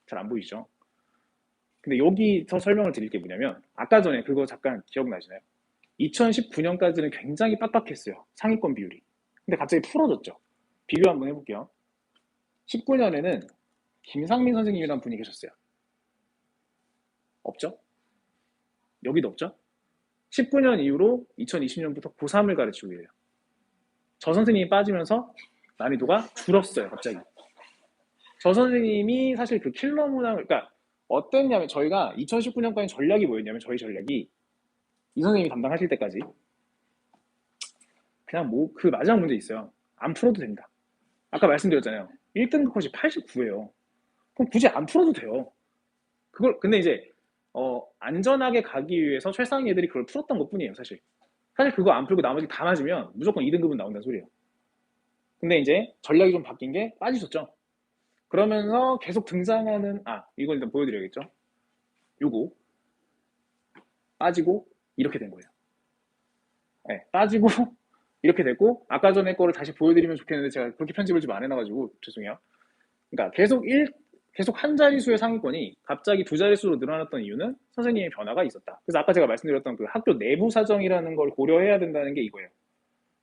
잘 안 보이시죠? 근데 여기서 설명을 드릴 게 뭐냐면, 아까 전에 그거 잠깐 기억나시나요? 2019년까지는 굉장히 빡빡했어요. 상위권 비율이. 근데 갑자기 풀어졌죠. 비교 한번 해볼게요. 19년에는 김상민 선생님이라는 분이 계셨어요. 없죠? 여기도 없죠? 19년 이후로 2020년부터 고3을 가르치고 있어요. 저 선생님이 빠지면서 난이도가 줄었어요, 갑자기. 저 선생님이 사실 그 킬러 문항을, 그러니까 어땠냐면 저희가 2019년까지 전략이 뭐였냐면, 저희 전략이 이 선생님이 담당하실 때까지 그냥 뭐 그 마지막 문제 있어요. 안 풀어도 됩니다. 아까 말씀드렸잖아요. 1등급 컷이 89예요. 그럼 굳이 안 풀어도 돼요. 그걸 근데 이제 안전하게 가기 위해서 최상위 애들이 그걸 풀었던 것뿐이에요, 사실. 사실 그거 안 풀고 나머지 다 맞으면 무조건 2등급은 나온다는 소리예요. 근데 이제 전략이 좀 바뀐 게 빠지셨죠. 그러면서 계속 등장하는, 이걸 일단 보여드려야겠죠. 요거 빠지고 이렇게 된 거예요. 네, 빠지고 이렇게 됐고, 아까 전에 거를 다시 보여드리면 좋겠는데 제가 그렇게 편집을 좀 안 해놔가지고 죄송해요. 그러니까 계속 한 자릿수의 상위권이 갑자기 두 자릿수로 늘어났던 이유는 선생님의 변화가 있었다. 그래서 아까 제가 말씀드렸던 그 학교 내부 사정이라는 걸 고려해야 된다는 게 이거예요.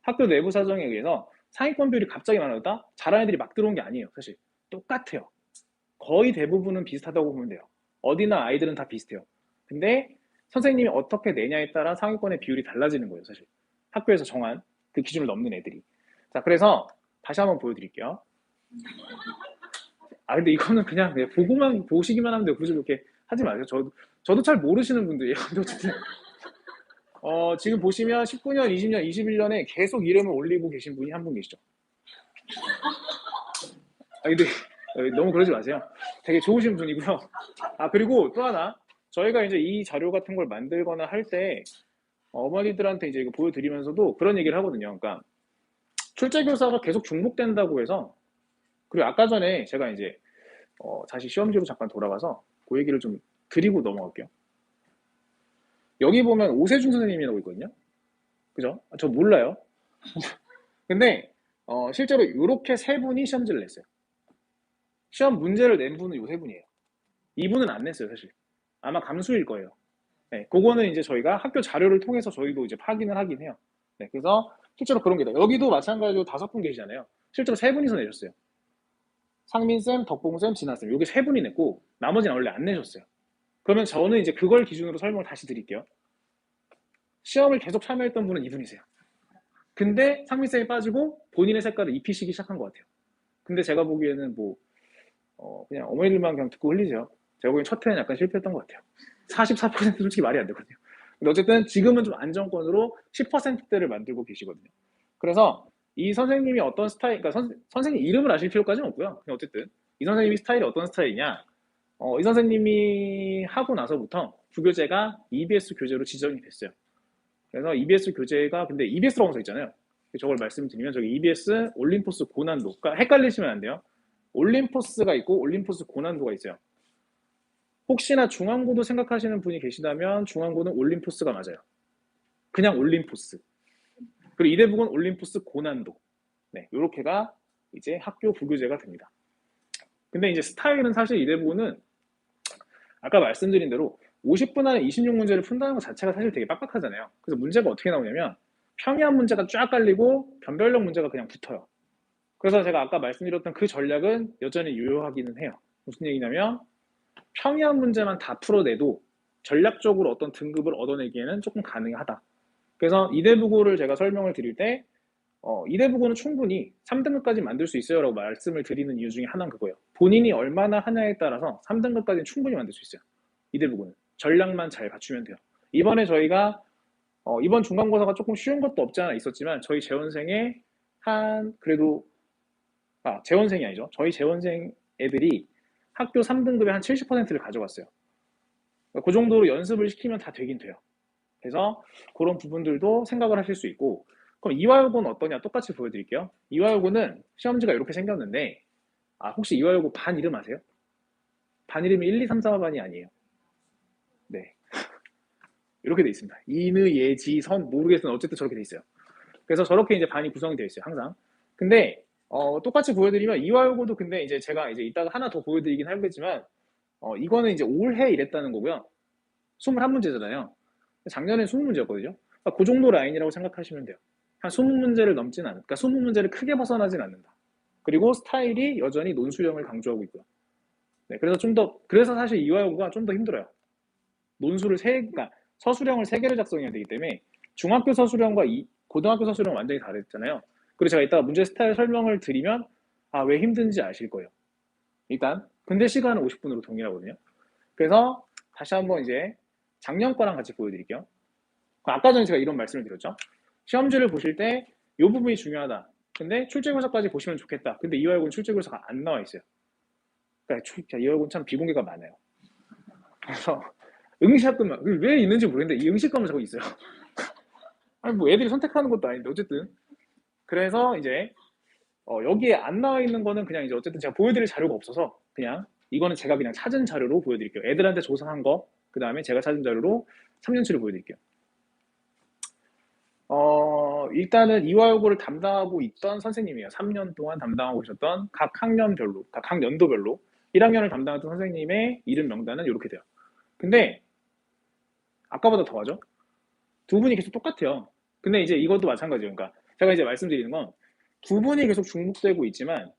학교 내부 사정에 의해서 상위권 비율이 갑자기 많아졌다? 잘하는 애들이 막 들어온 게 아니에요, 사실. 똑같아요. 거의 대부분은 비슷하다고 보면 돼요. 어디나 아이들은 다 비슷해요. 근데 선생님이 어떻게 내냐에 따라 상위권의 비율이 달라지는 거예요, 사실. 학교에서 정한 그 기준을 넘는 애들이. 자, 그래서 다시 한번 보여드릴게요. 근데 이거는 그냥 보고만 보시기만 하면 돼요. 굳이 그렇게 하지 마세요. 저도 잘 모르시는 분들이에요. 근데 어쨌든 지금 보시면 19년, 20년, 21년에 계속 이름을 올리고 계신 분이 한 분 계시죠. 근데 너무 그러지 마세요. 되게 좋으신 분이고요. 그리고 또 하나, 저희가 이제 이 자료 같은 걸 만들거나 할 때 어머니들한테 이제 이거 보여드리면서도 그런 얘기를 하거든요. 그러니까 출제교사가 계속 중복된다고 해서, 그리고 아까 전에 제가 이제 다시 시험지로 잠깐 돌아가서 그 얘기를 좀 드리고 넘어갈게요. 여기 보면 오세준 선생님이라고 있거든요. 그죠? 저 몰라요. 근데 실제로 이렇게 세 분이 시험지를 냈어요. 시험 문제를 낸 분은 요 세 분이에요. 이분은 안 냈어요, 사실. 아마 감수일 거예요. 네, 그거는 이제 저희가 학교 자료를 통해서 저희도 이제 확인을 하긴 해요. 네, 그래서 실제로 그런 게 있다. 여기도 마찬가지로 5분 계시잖아요. 실제로 3분이서 내셨어요. 상민쌤, 덕봉쌤, 진아쌤. 여기 3분이 냈고, 나머지는 원래 안 내셨어요. 그러면 저는 이제 그걸 기준으로 설명을 다시 드릴게요. 시험을 계속 참여했던 분은 이분이세요. 근데 상민쌤이 빠지고 본인의 색깔을 입히시기 시작한 것 같아요. 근데 제가 보기에는 그냥 어머니들만 그냥 듣고 흘리죠. 제가 보기엔 첫 회는 약간 실패했던 것 같아요. 44% 솔직히 말이 안 되거든요. 근데 어쨌든 지금은 좀 안정권으로 10%대를 만들고 계시거든요. 그래서 이 선생님이 어떤 스타일, 그러니까 선생님 이름을 아실 필요까지는 없고요. 그냥 어쨌든 이 선생님이 스타일이 어떤 스타일이냐, 이 선생님이 하고 나서부터 부교재가 EBS 교재로 지정이 됐어요. 그래서 EBS 교재가, 근데 EBS라고 써 있잖아요. 저걸 말씀드리면 저기 EBS 올림포스 고난도, 그러니까 헷갈리시면 안 돼요. 올림포스가 있고 올림포스 고난도가 있어요. 혹시나 중앙고도 생각하시는 분이 계시다면 중앙고는 올림포스가 맞아요. 그냥 올림포스. 그리고 이대북은 올림포스 고난도. 네, 요렇게가 이제 학교 부교재가 됩니다. 근데 이제 스타일은 사실 이 대부분은 아까 말씀드린 대로 50분 안에 26문제를 푼다는 것 자체가 사실 되게 빡빡하잖아요. 그래서 문제가 어떻게 나오냐면 평이한 문제가 쫙 깔리고 변별력 문제가 그냥 붙어요. 그래서 제가 아까 말씀드렸던 그 전략은 여전히 유효하기는 해요. 무슨 얘기냐면 평이한 문제만 다 풀어내도 전략적으로 어떤 등급을 얻어내기에는 조금 가능하다. 그래서 이대부고를 제가 설명을 드릴 때 이대부고는 충분히 3등급까지 만들 수 있어요 라고 말씀을 드리는 이유 중에 하나는 그거예요. 본인이 얼마나 하냐에 따라서 3등급까지는 충분히 만들 수 있어요. 이대부고는 전략만 잘 갖추면 돼요. 이번에 저희가 이번 중간고사가 조금 쉬운 것도 없지 않아 있었지만 저희 재원생의 한 그래도 재원생이 아니죠. 저희 재원생 애들이 학교 3등급의 한 70%를 가져갔어요. 그 정도로 연습을 시키면 다 되긴 돼요. 그래서 그런 부분들도 생각을 하실 수 있고, 그럼 이화여고는 어떠냐 똑같이 보여드릴게요. 이화여고는 시험지가 이렇게 생겼는데 혹시 이화여고 반 이름 아세요? 반 이름이 1, 2, 3, 4반이 아니에요. 네, 이렇게 돼 있습니다. 이느, 예지, 선 모르겠으나 어쨌든 저렇게 돼 있어요. 그래서 저렇게 이제 반이 구성이 되어 있어요, 항상. 근데 똑같이 보여드리면 이화여고도 근데 이제 제가 이제 이따가 하나 더 보여드리긴 하겠지만 이거는 이제 올해 이랬다는 거고요. 21문제잖아요. 작년에 20문제였거든요. 그러니까 그 정도 라인이라고 생각하시면 돼요. 한 20문제를 넘진 않아. 그러니까 20문제를 크게 벗어나진 않는다. 그리고 스타일이 여전히 논술형을 강조하고 있고요. 네, 그래서 그래서 사실 이화여고가 좀 더 힘들어요. 그러니까 서술형을 3개를 작성해야 되기 때문에 중학교 서술형과 고등학교 서술형 완전히 다르잖아요. 그리고 제가 이따가 문제 스타일 설명을 드리면 왜 힘든지 아실 거예요. 일단 근데 시간은 50분으로 동일하거든요. 그래서 다시 한번 이제 작년 거랑 같이 보여드릴게요. 아까 전에 제가 이런 말씀을 드렸죠. 시험지를 보실 때 이 부분이 중요하다. 근데 출제교사까지 보시면 좋겠다. 근데 이화여고는 출제교사가 안 나와 있어요. 그러니까 이화여고는 참 비공개가 많아요. 그래서 응시학급만 왜 있는지 모르겠는데 이 응시학급만 자꾸 있어요. 아니 뭐 애들이 선택하는 것도 아닌데 어쨌든 그래서 이제 여기에 안 나와 있는 거는 그냥 이제 어쨌든 제가 보여드릴 자료가 없어서 그냥 이거는 제가 그냥 찾은 자료로 보여드릴게요. 애들한테 조사한 거, 그 다음에 제가 찾은 자료로 3년치를 보여드릴게요. 일단은 이화여고를 담당하고 있던 선생님이에요. 3년 동안 담당하고 계셨던 각 학년별로, 각 연도별로 1학년을 담당했던 선생님의 이름 명단은 이렇게 돼요. 근데 아까보다 더하죠? 두 분이 계속 똑같아요. 근데 이제 이것도 마찬가지예요. 그러니까 제가 이제 말씀드리는 건 두 분이 계속 중복되고 있지만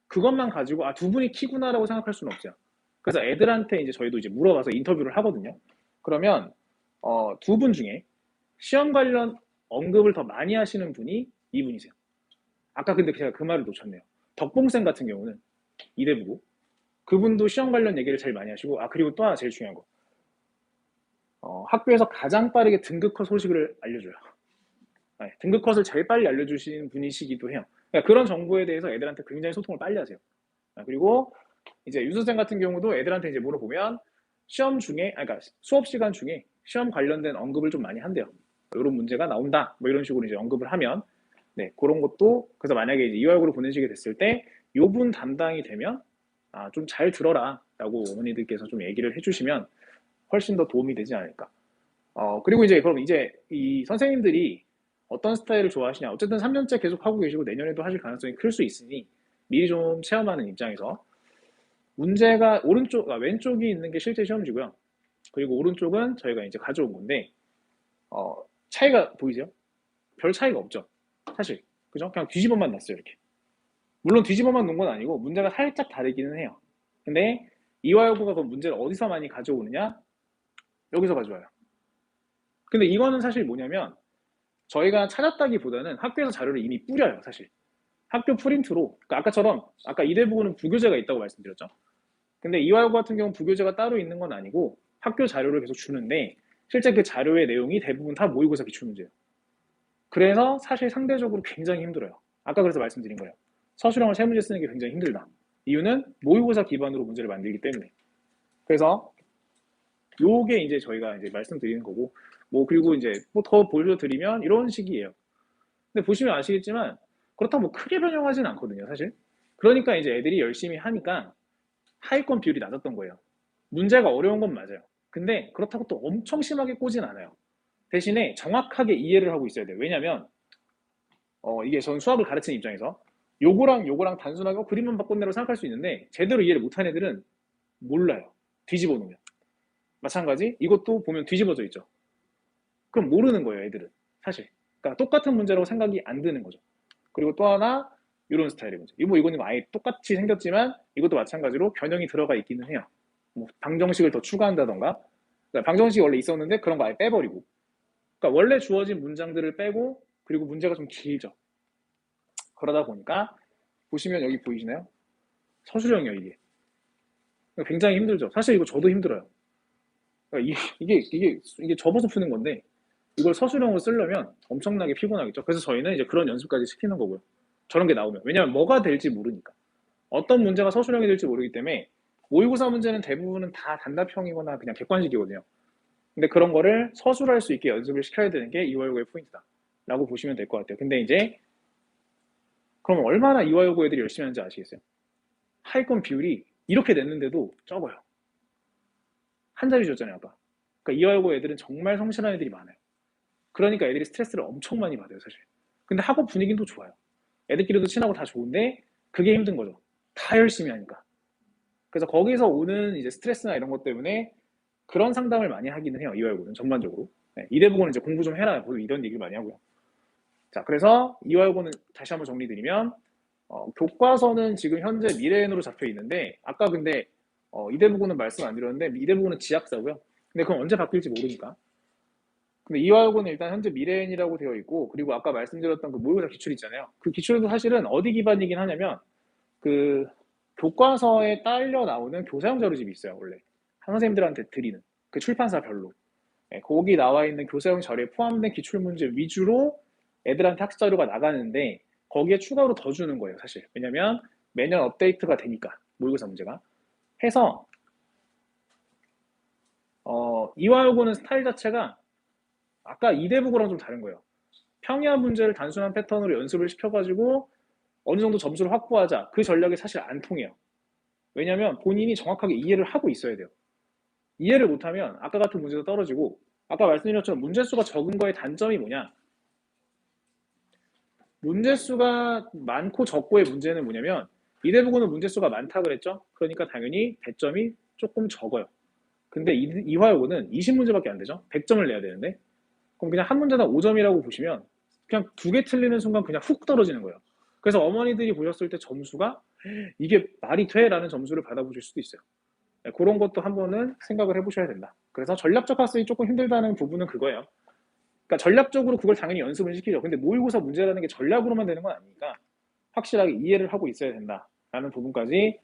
그것만 가지고 두 분이 키구나라고 생각할 수는 없어요. 그래서 애들한테 이제 저희도 이제 물어봐서 인터뷰를 하거든요. 그러면 두 분 중에 시험 관련 언급을 더 많이 하시는 분이 이분이세요. 아까 근데 제가 그 말을 놓쳤네요. 덕봉쌤 같은 경우는 이대부고 그분도 시험 관련 얘기를 제일 많이 하시고 그리고 또 하나 제일 중요한 거 학교에서 가장 빠르게 등급컷 소식을 알려줘요. 등급컷을 제일 빨리 알려주시는 분이시기도 해요. 그러니까 그런 정보에 대해서 애들한테 굉장히 소통을 빨리 하세요. 그리고 이제 유수생 같은 경우도 애들한테 이제 물어보면 시험 중에, 그러니까 수업 시간 중에 시험 관련된 언급을 좀 많이 한대요. 이런 문제가 나온다, 뭐 이런 식으로 이제 언급을 하면, 네, 그런 것도 그래서 만약에 이제 이화여고로 보내시게 됐을 때, 요분 담당이 되면 좀 잘 들어라라고 어머니들께서 좀 얘기를 해주시면 훨씬 더 도움이 되지 않을까. 그리고 이제 그럼 이제 이 선생님들이 어떤 스타일을 좋아하시냐. 어쨌든 3년째 계속 하고 계시고 내년에도 하실 가능성이 클 수 있으니 미리 좀 체험하는 입장에서 문제가 왼쪽이 있는 게 실제 시험지고요. 그리고 오른쪽은 저희가 이제 가져온 건데 차이가 보이세요? 별 차이가 없죠. 사실 그죠? 그냥 뒤집어만 놨어요 이렇게. 물론 뒤집어만 놓은 건 아니고 문제가 살짝 다르기는 해요. 근데 이화여고가 그 문제를 어디서 많이 가져오느냐? 여기서 가져와요. 근데 이거는 사실 뭐냐면 저희가 찾았다기보다는 학교에서 자료를 이미 뿌려요. 사실 학교 프린트로 그러니까 아까처럼 아까 이대부고는 부교재가 있다고 말씀드렸죠. 근데 이화여고 같은 경우는 부교재가 따로 있는 건 아니고 학교 자료를 계속 주는데 실제 그 자료의 내용이 대부분 다 모의고사 기출문제예요. 그래서 사실 상대적으로 굉장히 힘들어요. 아까 그래서 말씀드린 거예요. 서술형을 3문제 쓰는 게 굉장히 힘들다. 이유는 모의고사 기반으로 문제를 만들기 때문에. 그래서 요게 이제 저희가 이제 말씀드리는 거고 그리고 이제 더 보여드리면 이런 식이에요. 근데 보시면 아시겠지만 그렇다고 크게 변형하진 않거든요, 사실. 그러니까 이제 애들이 열심히 하니까 하위권 비율이 낮았던 거예요. 문제가 어려운 건 맞아요. 근데 그렇다고 또 엄청 심하게 꼬진 않아요. 대신에 정확하게 이해를 하고 있어야 돼요. 왜냐면 이게 전 수학을 가르치는 입장에서 요거랑 단순하게 그림만 바꾼다고 생각할 수 있는데 제대로 이해를 못한 애들은 몰라요. 뒤집어 놓으면. 마찬가지 이것도 보면 뒤집어져 있죠. 그럼 모르는 거예요, 애들은. 사실. 그러니까 똑같은 문제라고 생각이 안 드는 거죠. 그리고 또 하나 이런 스타일의 문제. 이거는 아예 똑같이 생겼지만 이것도 마찬가지로 변형이 들어가 있기는 해요. 뭐 방정식을 더 추가한다던가. 그러니까 방정식이 원래 있었는데 그런 거 아예 빼버리고. 그러니까 원래 주어진 문장들을 빼고 그리고 문제가 좀 길죠. 그러다 보니까 보시면 여기 보이시나요? 서술형이에요, 이게. 그러니까 굉장히 힘들죠. 사실 이거 저도 힘들어요. 그러니까 이게 접어서 푸는 건데 이걸 서술형으로 쓰려면 엄청나게 피곤하겠죠. 그래서 저희는 이제 그런 연습까지 시키는 거고요. 저런 게 나오면. 왜냐하면 뭐가 될지 모르니까. 어떤 문제가 서술형이 될지 모르기 때문에 모의고사 문제는 대부분은 다 단답형이거나 그냥 객관식이거든요. 근데 그런 거를 서술할 수 있게 연습을 시켜야 되는 게 이화여고의 포인트다. 라고 보시면 될 것 같아요. 근데 이제 그럼 얼마나 이화여고 애들이 열심히 하는지 아시겠어요? 하위권 비율이 이렇게 냈는데도 적어요. 한 자리 줬잖아요, 아까. 그러니까 이화여고 애들은 정말 성실한 애들이 많아요. 그러니까 애들이 스트레스를 엄청 많이 받아요, 사실. 근데 학업 분위기는 또 좋아요. 애들끼리도 친하고 다 좋은데 그게 힘든 거죠. 다 열심히 하니까. 그래서 거기서 오는 이제 스트레스나 이런 것 때문에 그런 상담을 많이 하기는 해요, 이화여고는 전반적으로. 네, 이대보고는 이제 공부 좀 해라, 이런 얘기를 많이 하고요. 자, 그래서 이화여고는 다시 한번 정리드리면 교과서는 지금 현재 미래엔으로 잡혀 있는데 아까 근데 이대보고는 말씀 안 드렸는데 이대보고는 지약사고요. 근데 그건 언제 바뀔지 모르니까. 근데 이화여고는 일단 현재 미래엔이라고 되어 있고 그리고 아까 말씀드렸던 그 모의고사 기출 있잖아요. 그 기출도 사실은 어디 기반이긴 하냐면 그 교과서에 딸려 나오는 교사용 자료집이 있어요, 원래. 선생님들한테 드리는 그 출판사별로. 네, 거기 나와 있는 교사용 자료에 포함된 기출문제 위주로 애들한테 학습 자료가 나가는데 거기에 추가로 더 주는 거예요, 사실. 왜냐면 매년 업데이트가 되니까 모의고사 문제가 해서 이화여고는 스타일 자체가 아까 이대부고랑 좀 다른 거예요. 평이한 문제를 단순한 패턴으로 연습을 시켜가지고 어느 정도 점수를 확보하자. 그 전략이 사실 안 통해요. 왜냐면 본인이 정확하게 이해를 하고 있어야 돼요. 이해를 못하면 아까 같은 문제도 떨어지고 아까 말씀드린 것처럼 문제수가 적은 거의 단점이 뭐냐? 문제수가 많고 적고의 문제는 뭐냐면 이대부고는 문제수가 많다 그랬죠? 그러니까 당연히 배점이 조금 적어요. 근데 이화여고는 20문제밖에 안 되죠? 100점을 내야 되는데 그럼 그냥 한 문제당 5점이라고 보시면 그냥 두 개 틀리는 순간 그냥 훅 떨어지는 거예요. 그래서 어머니들이 보셨을 때 점수가 이게 말이 돼? 라는 점수를 받아보실 수도 있어요. 네, 그런 것도 한번은 생각을 해보셔야 된다. 그래서 전략적 학습이 조금 힘들다는 부분은 그거예요. 그러니까 전략적으로 그걸 당연히 연습을 시키죠. 근데 모의고사 문제라는 게 전략으로만 되는 건 아니니까 확실하게 이해를 하고 있어야 된다라는 부분까지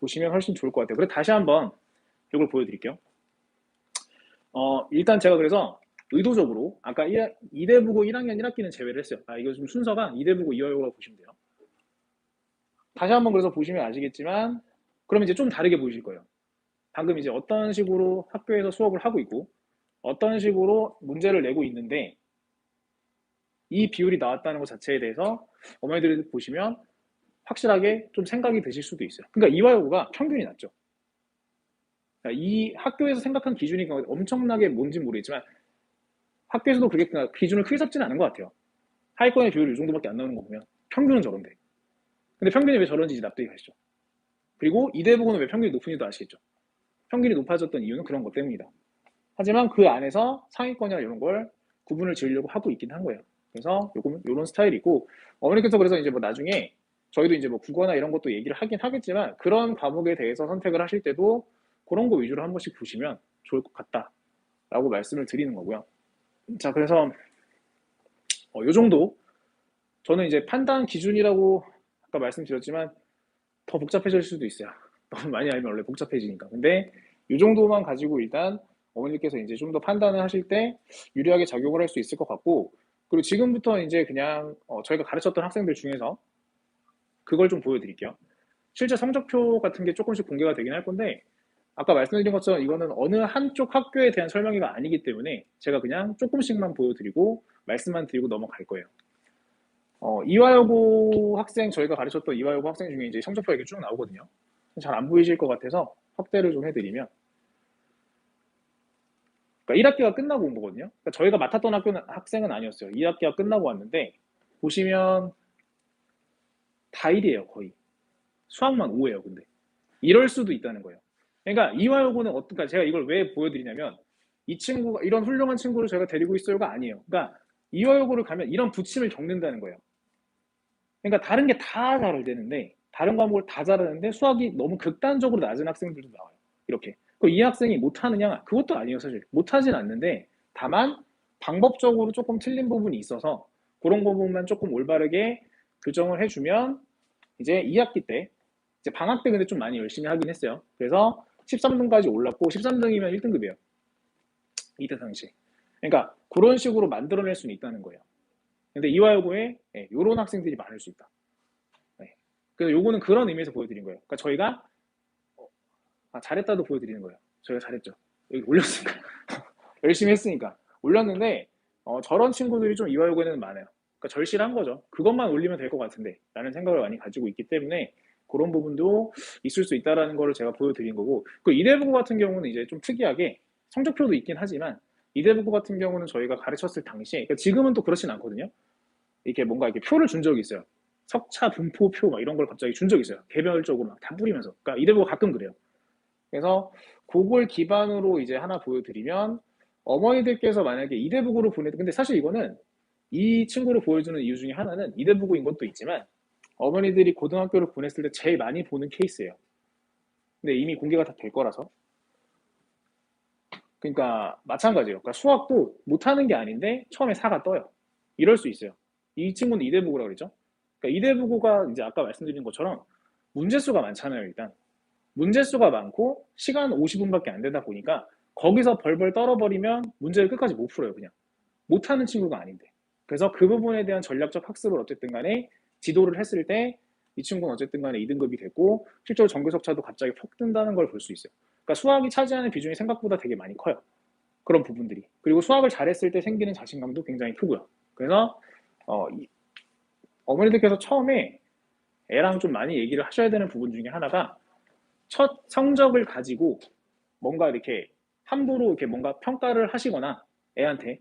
보시면 훨씬 좋을 것 같아요. 그래서 다시 한번 이걸 보여드릴게요. 일단 제가 그래서 의도적으로 아까 이대부고 1학년 1학기는 제외를 했어요. 이거 좀 순서가 이대부고 2화요라고 보시면 돼요. 다시 한번 그래서 보시면 아시겠지만 그럼 이제 좀 다르게 보이실 거예요. 방금 이제 어떤 식으로 학교에서 수업을 하고 있고 어떤 식으로 문제를 내고 있는데 이 비율이 나왔다는 것 자체에 대해서 어머니들이 보시면 확실하게 좀 생각이 드실 수도 있어요. 그러니까 이화여고가 평균이 낮죠. 그러니까 이 학교에서 생각한 기준이 엄청나게 뭔지 모르겠지만 학교에서도 그게 기준을 크게 잡지는 않은 것 같아요. 하위권의 비율이 이 정도밖에 안 나오는 거 보면 평균은 저런데. 근데 평균이 왜 저런지 납득이 가시죠. 그리고 이대부고는 왜 평균이 높은지도 아시겠죠. 평균이 높아졌던 이유는 그런 것 때문이다. 하지만 그 안에서 상위권이나 이런 걸 구분을 지으려고 하고 있긴 한 거예요. 그래서 요런 스타일이고 어머니께서 그래서 이제 뭐 나중에 저희도 이제 뭐 국어나 이런 것도 얘기를 하긴 하겠지만 그런 과목에 대해서 선택을 하실 때도 그런 거 위주로 한 번씩 보시면 좋을 것 같다라고 말씀을 드리는 거고요. 자, 그래서 요 정도 저는 이제 판단 기준이라고 아까 말씀드렸지만 더 복잡해질 수도 있어요. 너무 많이 알면 원래 복잡해지니까. 근데 이 정도만 가지고 일단 어머니께서 이제 좀 더 판단을 하실 때 유리하게 작용을 할 수 있을 것 같고 그리고 지금부터 이제 그냥 저희가 가르쳤던 학생들 중에서 그걸 좀 보여드릴게요. 실제 성적표 같은 게 조금씩 공개가 되긴 할 건데 아까 말씀드린 것처럼 이거는 어느 한쪽 학교에 대한 설명회가 아니기 때문에 제가 그냥 조금씩만 보여드리고 말씀만 드리고 넘어갈 거예요. 이화여고 학생 저희가 가르쳤던 이화여고 학생 중에 이제 성적표가 이렇게 쭉 나오거든요. 잘 안 보이실 것 같아서 확대를 좀 해드리면 그러니까 1학기가 끝나고 온 거거든요. 그러니까 저희가 맡았던 학생은 아니었어요. 2학기가 끝나고 왔는데 보시면 다 1이에요, 거의. 수학만 5예요, 근데. 이럴 수도 있다는 거예요. 그러니까 이화여고는 어떨까? 제가 이걸 왜 보여드리냐면 이 친구가 이런 훌륭한 친구를 제가 데리고 있어요가 아니에요. 그러니까 이화여고를 가면 이런 부침을 겪는다는 거예요. 그러니까 다른 게 다 잘 되는데 다른 과목을 다 잘하는데 수학이 너무 극단적으로 낮은 학생들도 나와요. 이렇게. 이 학생이 못하느냐? 그것도 아니에요, 사실. 못하진 않는데 다만 방법적으로 조금 틀린 부분이 있어서 그런 부분만 조금 올바르게 교정을 해주면 이제 2학기 때 이제 방학 때 근데 좀 많이 열심히 하긴 했어요. 그래서 13등까지 올랐고 13등이면 1등급이에요. 이때 당시. 그러니까 그런 식으로 만들어낼 수는 있다는 거예요. 근데 이화여고에 이런 학생들이 많을 수 있다. 네. 그래서 요거는 그런 의미에서 보여드린 거예요. 그러니까 저희가 잘했다도 보여드리는 거예요. 저희가 잘했죠. 여기 올렸으니까. 열심히 했으니까. 올렸는데 저런 친구들이 좀 이화여고에는 많아요. 그러니까 절실한 거죠. 그것만 올리면 될 것 같은데 라는 생각을 많이 가지고 있기 때문에 그런 부분도 있을 수 있다는 거를 제가 보여드린 거고, 그 이대부고 같은 경우는 이제 좀 특이하게 성적표도 있긴 하지만 이대부고 같은 경우는 저희가 가르쳤을 당시에, 그러니까 지금은 또 그렇진 않거든요. 이렇게 뭔가 이렇게 표를 준 적이 있어요. 석차 분포표 막 이런 걸 갑자기 준 적이 있어요. 개별적으로 막 다 뿌리면서. 그러니까 이대부고 가끔 그래요. 그래서 그걸 기반으로 이제 하나 보여드리면, 어머니들께서 만약에 이대부고로 근데 사실 이거는 이 친구를 보여주는 이유 중에 하나는 이대부고인 것도 있지만 어머니들이 고등학교를 보냈을 때 제일 많이 보는 케이스예요. 근데 이미 공개가 다 될 거라서. 그러니까 마찬가지예요. 그러니까 수학도 못하는 게 아닌데 처음에 4가 떠요. 이럴 수 있어요. 이 친구는 이대부고라고 그랬죠. 그러니까 이대부고가 이제 아까 말씀드린 것처럼 문제수가 많잖아요. 일단 문제수가 많고 시간 50분밖에 안 되다 보니까 거기서 벌벌 떨어버리면 문제를 끝까지 못 풀어요. 그냥 못하는 친구가 아닌데. 그래서 그 부분에 대한 전략적 학습을 어쨌든 간에 지도를 했을 때 이 친구는 어쨌든 간에 2등급이 됐고 실제로 정규석차도 갑자기 폭 뜬다는 걸 볼 수 있어요. 그러니까 수학이 차지하는 비중이 생각보다 되게 많이 커요. 그런 부분들이. 그리고 수학을 잘했을 때 생기는 자신감도 굉장히 크고요. 그래서 어머니들께서 처음에 애랑 좀 많이 얘기를 하셔야 되는 부분 중에 하나가, 첫 성적을 가지고 뭔가 이렇게 함부로 이렇게 뭔가 평가를 하시거나 애한테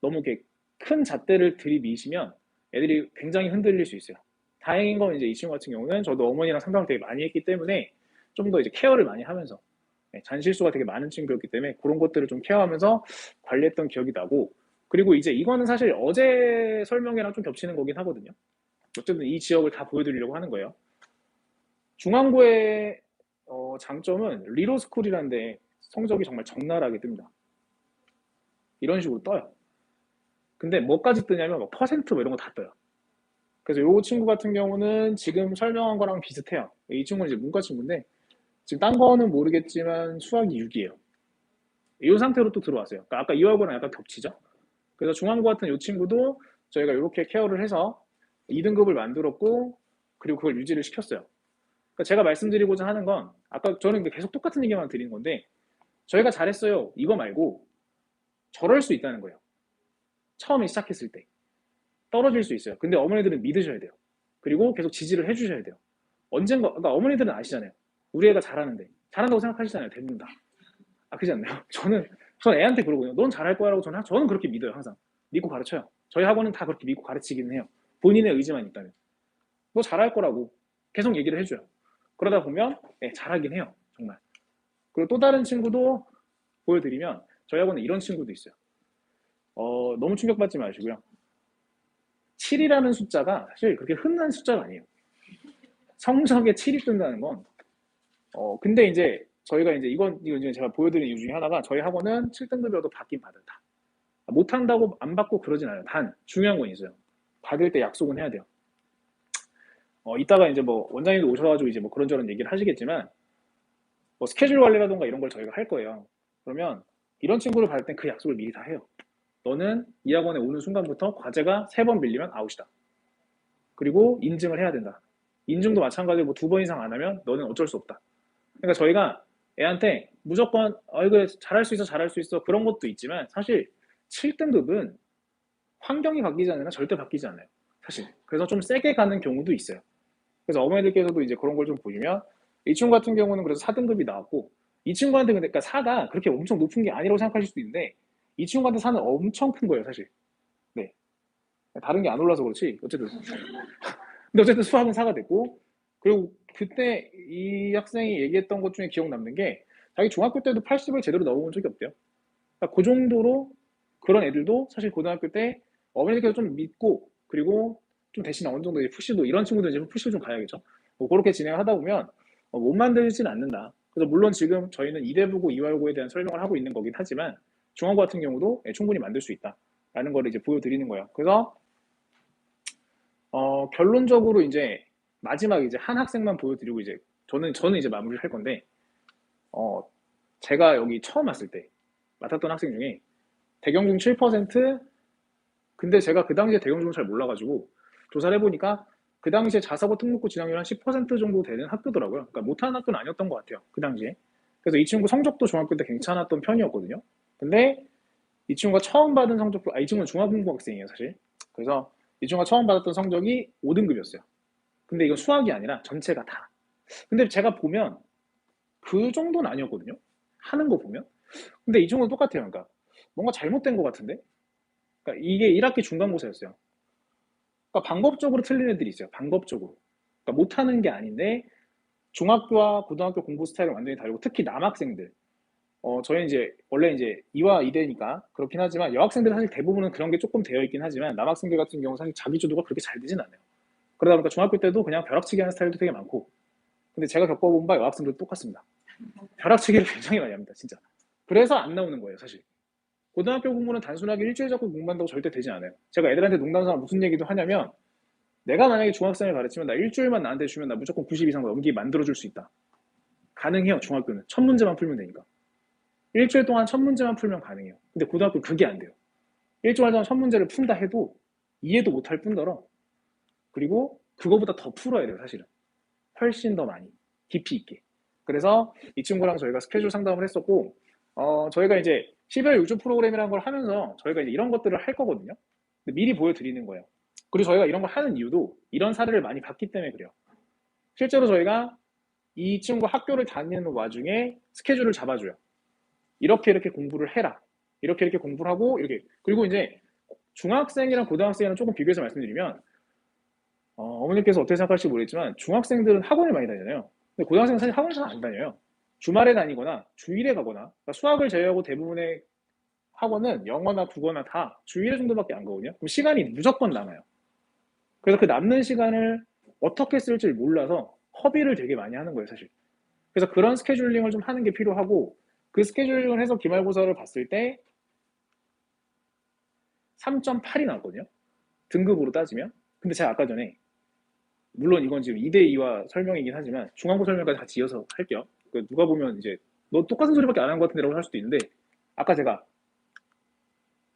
너무 이렇게 큰 잣대를 들이미시면 애들이 굉장히 흔들릴 수 있어요. 다행인 건 이제 이 친구 같은 경우는 저도 어머니랑 상담을 되게 많이 했기 때문에 좀 더 이제 케어를 많이 하면서, 잔실수가 되게 많은 친구였기 때문에 그런 것들을 좀 케어하면서 관리했던 기억이 나고, 그리고 이제 이거는 사실 어제 설명이랑 좀 겹치는 거긴 하거든요. 어쨌든 이 지역을 다 보여드리려고 하는 거예요. 중앙고의 장점은 리로스쿨이라는데 성적이 정말 적나라하게 뜹니다. 이런 식으로 떠요. 근데 뭐까지 뜨냐면 뭐 퍼센트 뭐 이런 거 다 떠요. 그래서 이 친구 같은 경우는 지금 설명한 거랑 비슷해요. 이 친구는 이제 문과 친구인데 지금 딴 거는 모르겠지만 수학이 6이에요. 이 상태로 또 들어왔어요. 그러니까 아까 이화고랑 약간 겹치죠. 그래서 중앙고 같은 이 친구도 저희가 이렇게 케어를 해서 2등급을 만들었고, 그리고 그걸 유지를 시켰어요. 그러니까 제가 말씀드리고자 하는 건, 아까 저는 계속 똑같은 얘기만 드리는 건데, 저희가 잘했어요 이거 말고 저럴 수 있다는 거예요. 처음에 시작했을 때 떨어질 수 있어요. 근데 어머니들은 믿으셔야 돼요. 그리고 계속 지지를 해주셔야 돼요. 언젠가, 그러니까 어머니들은 아시잖아요. 우리 애가 잘하는데, 잘한다고 생각하시잖아요, 대부분 다. 그렇지 않나요? 저는 애한테 그러거든요. 넌 잘할 거라고 저는 그렇게 믿어요. 항상 믿고 가르쳐요. 저희 학원은 다 그렇게 믿고 가르치기는 해요. 본인의 의지만 있다면. 너 잘할 거라고 계속 얘기를 해줘요. 그러다 보면 잘하긴 해요, 정말. 그리고 또 다른 친구도 보여드리면, 저희 학원에 이런 친구도 있어요. 너무 충격받지 마시고요. 7이라는 숫자가 사실 그렇게 흔한 숫자가 아니에요. 성적에 7이 뜬다는 건, 근데 이제 저희가 이제 이건 제가 보여드린 이유 중에 하나가, 저희 학원은 7등급이어도 받긴 받는다. 못한다고 안 받고 그러진 않아요. 단 중요한 건 있어요. 받을 때 약속은 해야 돼요. 이따가 이제 뭐 원장님도 오셔가지고 이제 뭐 그런저런 얘기를 하시겠지만, 뭐 스케줄 관리라던가 이런 걸 저희가 할 거예요. 그러면 이런 친구를 받을 땐 그 약속을 미리 다 해요. 너는 이 학원에 오는 순간부터 과제가 3번 밀리면 아웃이다. 그리고 인증을 해야 된다. 인증도 마찬가지로 뭐 2번 이상 안 하면 너는 어쩔 수 없다. 그러니까 저희가 애한테 무조건 이거 잘할 수 있어 잘할 수 있어 그런 것도 있지만, 사실 7등급은 환경이 바뀌지 않으면 절대 바뀌지 않아요, 사실. 그래서 좀 세게 가는 경우도 있어요. 그래서 어머니들께서도 이제 그런 걸 좀 보시면, 이 친구 같은 경우는 그래서 4등급이 나왔고, 이 친구한테 근데 그러니까 4가 그렇게 엄청 높은 게 아니라고 생각하실 수도 있는데, 이 친구한테 4는 엄청 큰 거예요, 사실. 네. 다른 게 안 올라서 그렇지 어쨌든 근데 어쨌든 수학은 4가 됐고, 그리고 그때 이 학생이 얘기했던 것 중에 기억 남는 게 자기 중학교 때도 80을 제대로 넣어본 적이 없대요. 그러니까 그 정도로 그런 애들도 사실 고등학교 때 어머니께서 좀 믿고, 그리고 좀 대신 어느 정도 푸시도, 이런 친구들은 이제 푸시도 좀 가야겠죠. 뭐 그렇게 진행하다 보면 못 만들지는 않는다. 그래서 물론 지금 저희는 이대부고 이화여고에 대한 설명을 하고 있는 거긴 하지만 중앙고 같은 경우도 충분히 만들 수 있다라는 걸 이제 보여드리는 거예요. 그래서 결론적으로 이제 마지막 이제 한 학생만 보여드리고 이제 저는 이제 마무리를 할 건데, 어, 제가 여기 처음 왔을 때 맡았던 학생 중에 대경중 7%, 근데 제가 그 당시에 대경중을 잘 몰라가지고 조사를 해보니까 그 당시에 자사고 특목고 진학률 한 10% 정도 되는 학교더라고요. 그러니까 못하는 학교는 아니었던 것 같아요, 그 당시에. 그래서 이 친구 성적도 중학교 때 괜찮았던 편이었거든요. 근데 이 친구가 처음 받은 성적도, 이 친구는 중학공부 학생이에요, 사실. 그래서 이 친구가 처음 받았던 성적이 5등급이었어요. 근데 이건 수학이 아니라 전체가 다. 근데 제가 보면 그 정도는 아니었거든요, 하는 거 보면. 근데 이 친구는 똑같아요. 그러니까 뭔가 잘못된 것 같은데. 그러니까 이게 1학기 중간고사였어요. 그러니까 방법적으로 틀린 애들이 있어요. 방법적으로. 그러니까 못하는 게 아닌데 중학교와 고등학교 공부 스타일은 완전히 다르고, 특히 남학생들. 저희 이제 원래 이제 이화 이대니까 그렇긴 하지만 여학생들은 사실 대부분은 그런 게 조금 되어 있긴 하지만 남학생들 같은 경우 사실 자기주도가 그렇게 잘 되진 않아요. 그러다 보니까 중학교 때도 그냥 벼락치기 하는 스타일도 되게 많고, 근데 제가 겪어본 바 여학생들도 똑같습니다. 벼락치기를 굉장히 많이 합니다, 진짜. 그래서 안 나오는 거예요, 사실. 고등학교 공부는 단순하게 일주일 잡고 공부한다고 절대 되지 않아요. 제가 애들한테 농담삼아 무슨 얘기도 하냐면, 내가 만약에 중학생을 가르치면 나 일주일만 나한테 주면 나 무조건 90 이상 넘기게 만들어줄 수 있다. 가능해요, 중학교는. 첫 문제만 풀면 되니까. 일주일 동안 첫 문제만 풀면 가능해요. 근데 고등학교는 그게 안 돼요. 일주일 동안 첫 문제를 푼다 해도 이해도 못할 뿐더러, 그리고 그거보다 더 풀어야 돼요, 사실은. 훨씬 더 많이. 깊이 있게. 그래서 이 친구랑 저희가 스케줄 상담을 했었고, 저희가 이제 12월 육주 프로그램이라는 걸 하면서 저희가 이제 이런 것들을 할 거거든요. 근데 미리 보여드리는 거예요. 그리고 저희가 이런 걸 하는 이유도 이런 사례를 많이 봤기 때문에 그래요. 실제로 저희가 이 친구 학교를 다니는 와중에 스케줄을 잡아줘요. 이렇게 이렇게 공부를 해라. 이렇게 이렇게 공부를 하고, 이렇게. 그리고 이제 중학생이랑 고등학생이랑 조금 비교해서 말씀드리면, 어머니께서 어떻게 생각할지 모르겠지만 중학생들은 학원을 많이 다니잖아요. 근데 고등학생은 사실 학원을 잘 안 다녀요. 주말에 다니거나 주일에 가거나. 그러니까 수학을 제외하고 대부분의 학원은 영어나 국어나 다 주일에 정도밖에 안 가거든요. 그럼 시간이 무조건 남아요. 그래서 그 남는 시간을 어떻게 쓸지 몰라서 허비를 되게 많이 하는 거예요, 사실. 그래서 그런 스케줄링을 좀 하는 게 필요하고, 그 스케줄링을 해서 기말고사를 봤을 때 3.8이 나왔거든요, 등급으로 따지면. 근데 제가 아까 전에, 물론 이건 지금 2대2와 설명이긴 하지만 중앙고 설명까지 같이 이어서 할게요. 누가 보면 이제 너 똑같은 소리밖에 안 한 것 같은데 라고 할 수도 있는데, 아까 제가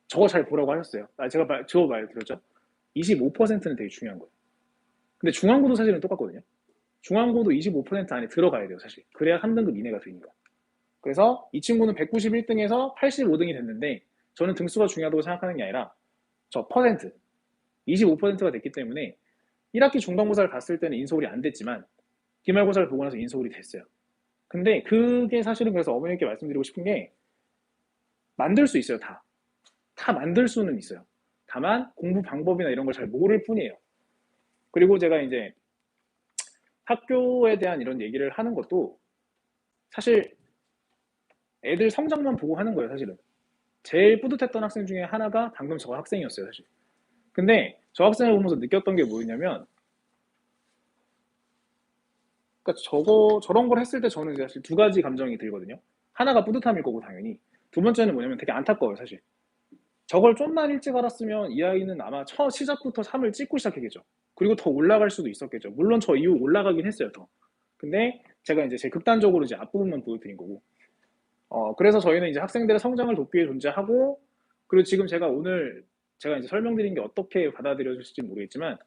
저거 잘 보라고 하셨어요. 저 말 들었죠? 25%는 되게 중요한 거예요. 근데 중앙고도 사실은 똑같거든요. 중앙고도 25% 안에 들어가야 돼요, 사실. 그래야 3등급 이내가 되니까. 그래서 이 친구는 191등에서 85등이 됐는데, 저는 등수가 중요하다고 생각하는 게 아니라 저 퍼센트, 25%가 됐기 때문에 1학기 중간고사를 봤을 때는 인서울이 안 됐지만 기말고사를 보고 나서 인서울이 됐어요. 근데 그게 사실은, 그래서 어머님께 말씀드리고 싶은 게, 만들 수 있어요, 다. 다 만들 수는 있어요. 다만 공부 방법이나 이런 걸 잘 모를 뿐이에요. 그리고 제가 이제 학교에 대한 이런 얘기를 하는 것도 사실 애들 성적만 보고 하는 거예요, 사실은. 제일 뿌듯했던 학생 중에 하나가 방금 저 학생이었어요, 사실. 근데 저 학생을 보면서 느꼈던 게 뭐였냐면, 그러니까 저런 걸 했을 때 저는 사실 두 가지 감정이 들거든요. 하나가 뿌듯함일 거고, 당연히. 두 번째는 뭐냐면 되게 안타까워요, 사실. 저걸 좀만 일찍 알았으면 이 아이는 아마 첫 시작부터 3을 찍고 시작했겠죠. 그리고 더 올라갈 수도 있었겠죠. 물론 저 이후 올라가긴 했어요, 더. 근데 제가 이제 제 극단적으로 이제 앞부분만 보여드린 거고. 그래서 저희는 이제 학생들의 성장을 돕기 위해 존재하고, 그리고 지금 제가 이제 설명드린 게 어떻게 받아들여질지 모르겠지만,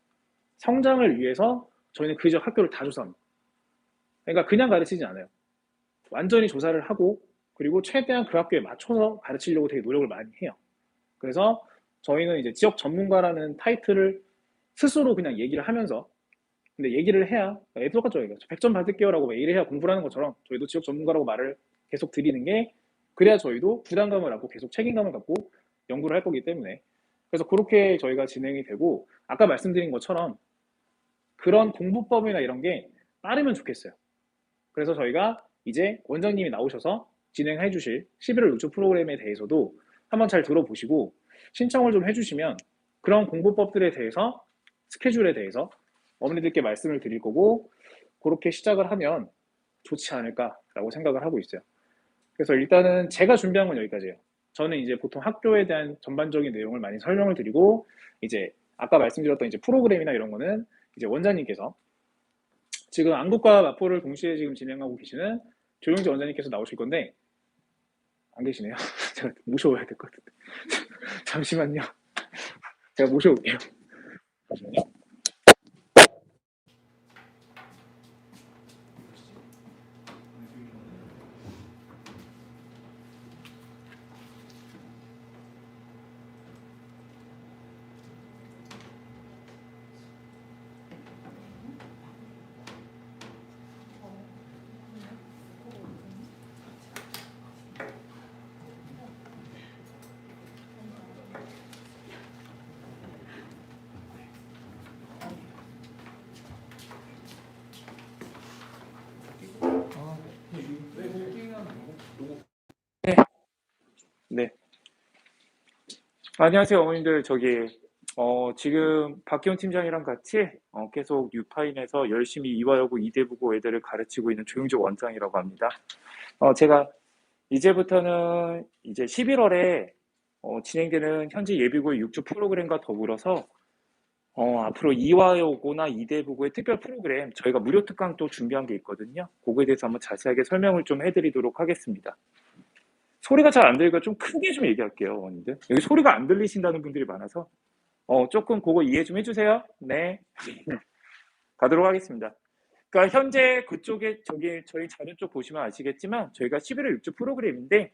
성장을 위해서 저희는 그 지역 학교를 다 조사합니다. 그러니까 그냥 가르치지 않아요. 완전히 조사를 하고, 그리고 최대한 그 학교에 맞춰서 가르치려고 되게 노력을 많이 해요. 그래서 저희는 이제 지역 전문가라는 타이틀을 스스로 그냥 얘기를 하면서, 근데 얘기를 해야 애들 똑같죠. 100점 받을게요 라고 매일 해야 공부를 하는 것처럼 저희도 지역 전문가라고 말을 계속 드리는 게, 그래야 저희도 부담감을 갖고 계속 책임감을 갖고 연구를 할 거기 때문에. 그래서 그렇게 저희가 진행이 되고, 아까 말씀드린 것처럼 그런 공부법이나 이런 게 빠르면 좋겠어요. 그래서 저희가 이제 원장님이 나오셔서 진행해 주실 11월 루트 프로그램에 대해서도 한번 잘 들어보시고 신청을 좀 해주시면 그런 공부법들에 대해서 스케줄에 대해서 어머니들께 말씀을 드릴 거고 그렇게 시작을 하면 좋지 않을까라고 생각을 하고 있어요. 그래서 일단은 제가 준비한 건 여기까지예요. 저는 이제 보통 학교에 대한 전반적인 내용을 많이 설명을 드리고 이제 아까 말씀드렸던 이제 프로그램이나 이런 거는 이제 원장님께서 지금 안국과 마포를 동시에 지금 진행하고 계시는 조영지 원장님께서 나오실 건데 안 계시네요. 제가 모셔와야 될 것 같은데 잠시만요. 제가 모셔올게요. 잠시만요. 네. 네. 안녕하세요, 어머님들. 지금 박기훈 팀장이랑 같이 계속 유파인에서 열심히 이화여고 이대부고 애들을 가르치고 있는 조용조 원장이라고 합니다. 제가 이제부터는 이제 11월에 진행되는 현지 예비고의 6주 프로그램과 더불어서 앞으로 이화여고나 이대부고의 특별 프로그램 저희가 무료 특강 또 준비한 게 있거든요. 그거에 대해서 한번 자세하게 설명을 좀 해드리도록 하겠습니다. 소리가 잘 안 들리니까 좀 크게 좀 얘기할게요, 어머님들. 여기 소리가 안 들리신다는 분들이 많아서 조금 그거 이해 좀 해주세요. 네. 가도록 하겠습니다. 그러니까 현재 그쪽에 저희 자료 쪽 보시면 아시겠지만 저희가 11월 6주 프로그램인데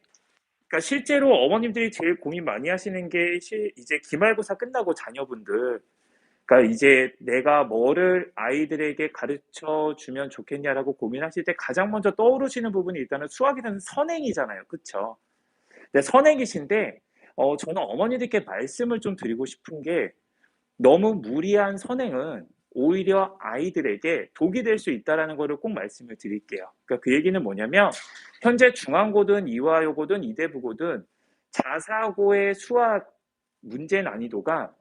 그러니까 실제로 어머님들이 제일 고민 많이 하시는 게 이제 기말고사 끝나고 자녀분들 그러니까 이제 내가 뭐를 아이들에게 가르쳐 주면 좋겠냐라고 고민하실 때 가장 먼저 떠오르시는 부분이 일단은 수학이라는 선행이잖아요. 그쵸? 근데 선행이신데 저는 어머니들께 말씀을 좀 드리고 싶은 게 너무 무리한 선행은 오히려 아이들에게 독이 될 수 있다는 것을 꼭 말씀을 드릴게요. 그러니까 그 얘기는 뭐냐면 현재 중앙고든 이화여고든 이대부고든 자사고의 수학 문제 난이도가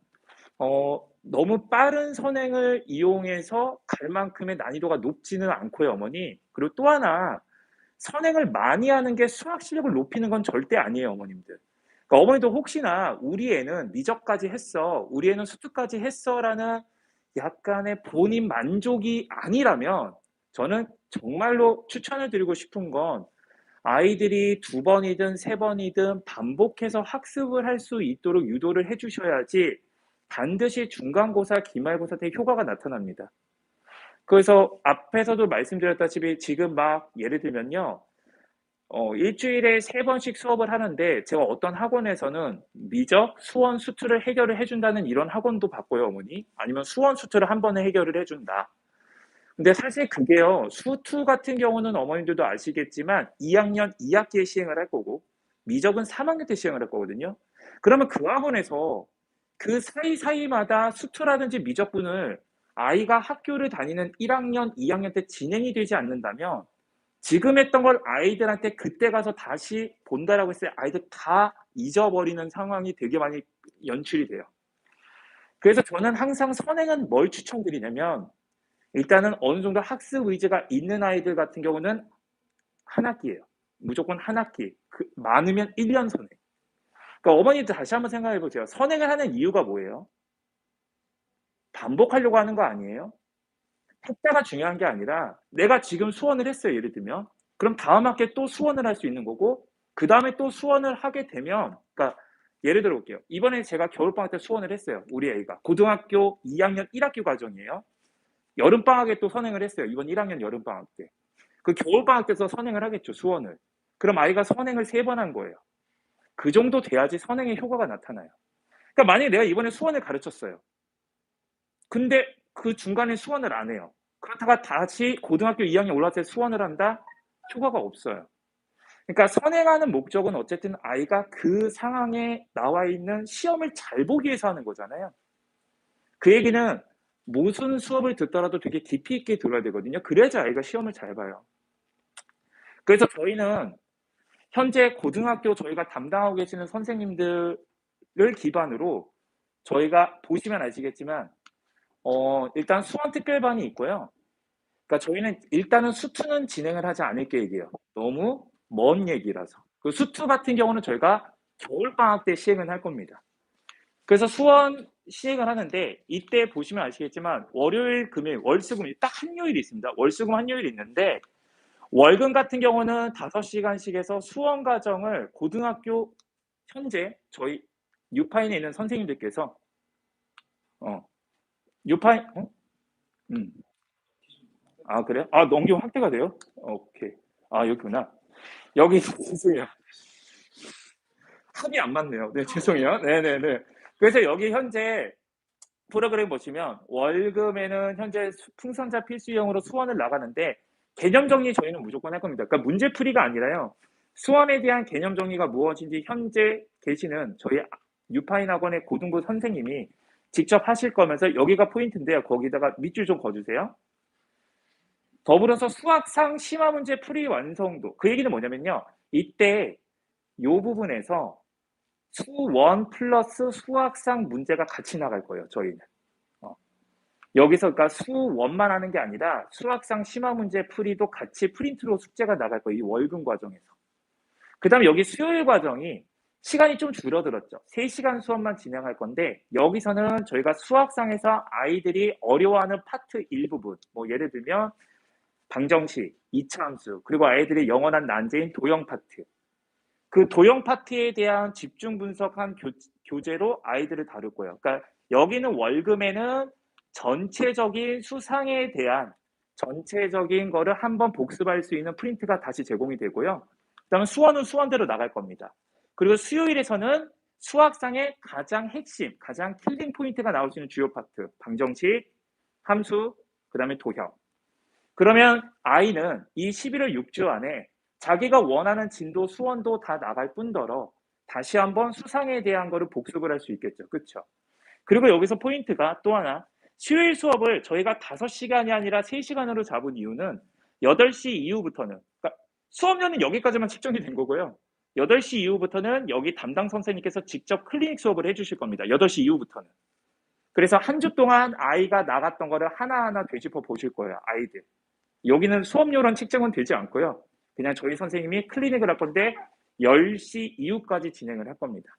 너무 빠른 선행을 이용해서 갈 만큼의 난이도가 높지는 않고요, 어머니. 그리고 또 하나 선행을 많이 하는 게 수학 실력을 높이는 건 절대 아니에요, 어머님들. 그러니까 어머니도 혹시나 우리 애는 미적까지 했어, 우리 애는 수투까지 했어라는 약간의 본인 만족이 아니라면 저는 정말로 추천을 드리고 싶은 건 아이들이 2번이든 3번이든 반복해서 학습을 할 수 있도록 유도를 해주셔야지 반드시 중간고사, 기말고사 때 효과가 나타납니다. 그래서 앞에서도 말씀드렸다시피 지금 막 예를 들면요. 일주일에 3번씩 수업을 하는데 제가 어떤 학원에서는 미적, 수원, 수투를 해결을 해준다는 이런 학원도 봤고요, 어머니. 아니면 수원, 수투를 한 번에 해결을 해준다. 근데 사실 그게요. 수투 같은 경우는 어머님들도 아시겠지만 2학년 2학기에 시행을 할 거고 미적은 3학년 때 시행을 할 거거든요. 그러면 그 학원에서 그 사이사이마다 수투라든지 미적분을 아이가 학교를 다니는 1학년, 2학년 때 진행이 되지 않는다면 지금 했던 걸 아이들한테 그때 가서 다시 본다라고 했을 때 아이들 다 잊어버리는 상황이 되게 많이 연출이 돼요. 그래서 저는 항상 선행은 뭘 추천드리냐면 일단은 어느 정도 학습 의지가 있는 아이들 같은 경우는 한 학기예요. 무조건 한 학기. 많으면 1년 선행. 그러니까 어머니들 다시 한번 생각해 보세요. 선행을 하는 이유가 뭐예요? 반복하려고 하는 거 아니에요? 숫자가 중요한 게 아니라 내가 지금 수원을 했어요. 예를 들면. 그럼 다음 학기에 또 수원을 할 수 있는 거고 그 다음에 또 수원을 하게 되면 그러니까 예를 들어 볼게요. 이번에 제가 겨울방학 때 수원을 했어요. 우리 애가. 고등학교 2학년 1학기 과정이에요. 여름방학에 또 선행을 했어요. 이번 1학년 여름방학 때. 그 겨울방학 때서 선행을 하겠죠. 수원을. 그럼 아이가 선행을 3번 한 거예요. 그 정도 돼야지 선행의 효과가 나타나요. 그러니까 만약에 내가 이번에 수원을 가르쳤어요. 근데 그 중간에 수원을 안 해요. 그렇다가 다시 고등학교 2학년 올라왔을 때 수원을 한다? 효과가 없어요. 그러니까 선행하는 목적은 어쨌든 아이가 그 상황에 나와 있는 시험을 잘 보기 위해서 하는 거잖아요. 그 얘기는 무슨 수업을 듣더라도 되게 깊이 있게 들어야 되거든요. 그래야지 아이가 시험을 잘 봐요. 그래서 저희는 현재 고등학교 저희가 담당하고 계시는 선생님들을 기반으로 저희가 보시면 아시겠지만 일단 수원 특별반이 있고요. 그러니까 저희는 일단은 수투는 진행을 하지 않을 계획이에요. 너무 먼 얘기라서. 그 수투 같은 경우는 저희가 겨울방학 때 시행을 할 겁니다. 그래서 수원 시행을 하는데 이때 보시면 아시겠지만 월요일, 금요일, 월수금 딱 한 요일이 있습니다. 월수금 한 요일이 있는데 월금 같은 경우는 5시간씩에서 수원 과정을 고등학교 현재 저희 유파인에 있는 선생님들께서 유파인 아 그래요? 아 넘기면 확대가 돼요? 오케이. 아 여기구나. 여기 죄송해요. 합이 안 맞네요. 네 죄송해요. 네네네. 그래서 여기 현재 프로그램 보시면 월금에는 현재 풍선자 필수형으로 수원을 나가는데 개념 정리 저희는 무조건 할 겁니다. 그러니까 문제풀이가 아니라요. 수원에 대한 개념 정리가 무엇인지 현재 계시는 저희 유파인 학원의 고등부 선생님이 직접 하실 거면서 여기가 포인트인데요. 거기다가 밑줄 좀 그어주세요. 더불어서 수학상 심화 문제 풀이 완성도. 그 얘기는 뭐냐면요. 이때 요 부분에서 수원 플러스 수학상 문제가 같이 나갈 거예요. 저희는. 여기서 그러니까 수원만 하는 게 아니라 수학상 심화 문제 풀이도 같이 프린트로 숙제가 나갈 거예요. 이 월금 과정에서. 그 다음에 여기 수요일 과정이 시간이 좀 줄어들었죠. 3시간 수업만 진행할 건데 여기서는 저희가 수학상에서 아이들이 어려워하는 파트 일부분 뭐 예를 들면 방정식, 이차함수 그리고 아이들의 영원한 난제인 도형 파트 그 도형 파트에 대한 집중 분석한 교재로 아이들을 다룰 거예요. 그러니까 여기는 월금에는 전체적인 수상에 대한 전체적인 거를 한번 복습할 수 있는 프린트가 다시 제공이 되고요. 그다음에 수원은 수원대로 나갈 겁니다. 그리고 수요일에서는 수학상의 가장 핵심, 가장 킬링 포인트가 나올 수 있는 주요 파트, 방정식, 함수, 그다음에 도형. 그러면 아이는 이 11월 6주 안에 자기가 원하는 진도 수원도 다 나갈 뿐더러 다시 한번 수상에 대한 거를 복습을 할 수 있겠죠. 그렇죠? 그리고 여기서 포인트가 또 하나 수요일 수업을 저희가 5시간이 아니라 3시간으로 잡은 이유는 8시 이후부터는 그러니까 수업료는 여기까지만 책정이 된 거고요. 8시 이후부터는 여기 담당 선생님께서 직접 클리닉 수업을 해주실 겁니다. 8시 이후부터는. 그래서 한 주 동안 아이가 나갔던 거를 하나하나 되짚어 보실 거예요. 아이들. 여기는 수업료랑 책정은 되지 않고요. 그냥 저희 선생님이 클리닉을 할 건데 10시 이후까지 진행을 할 겁니다.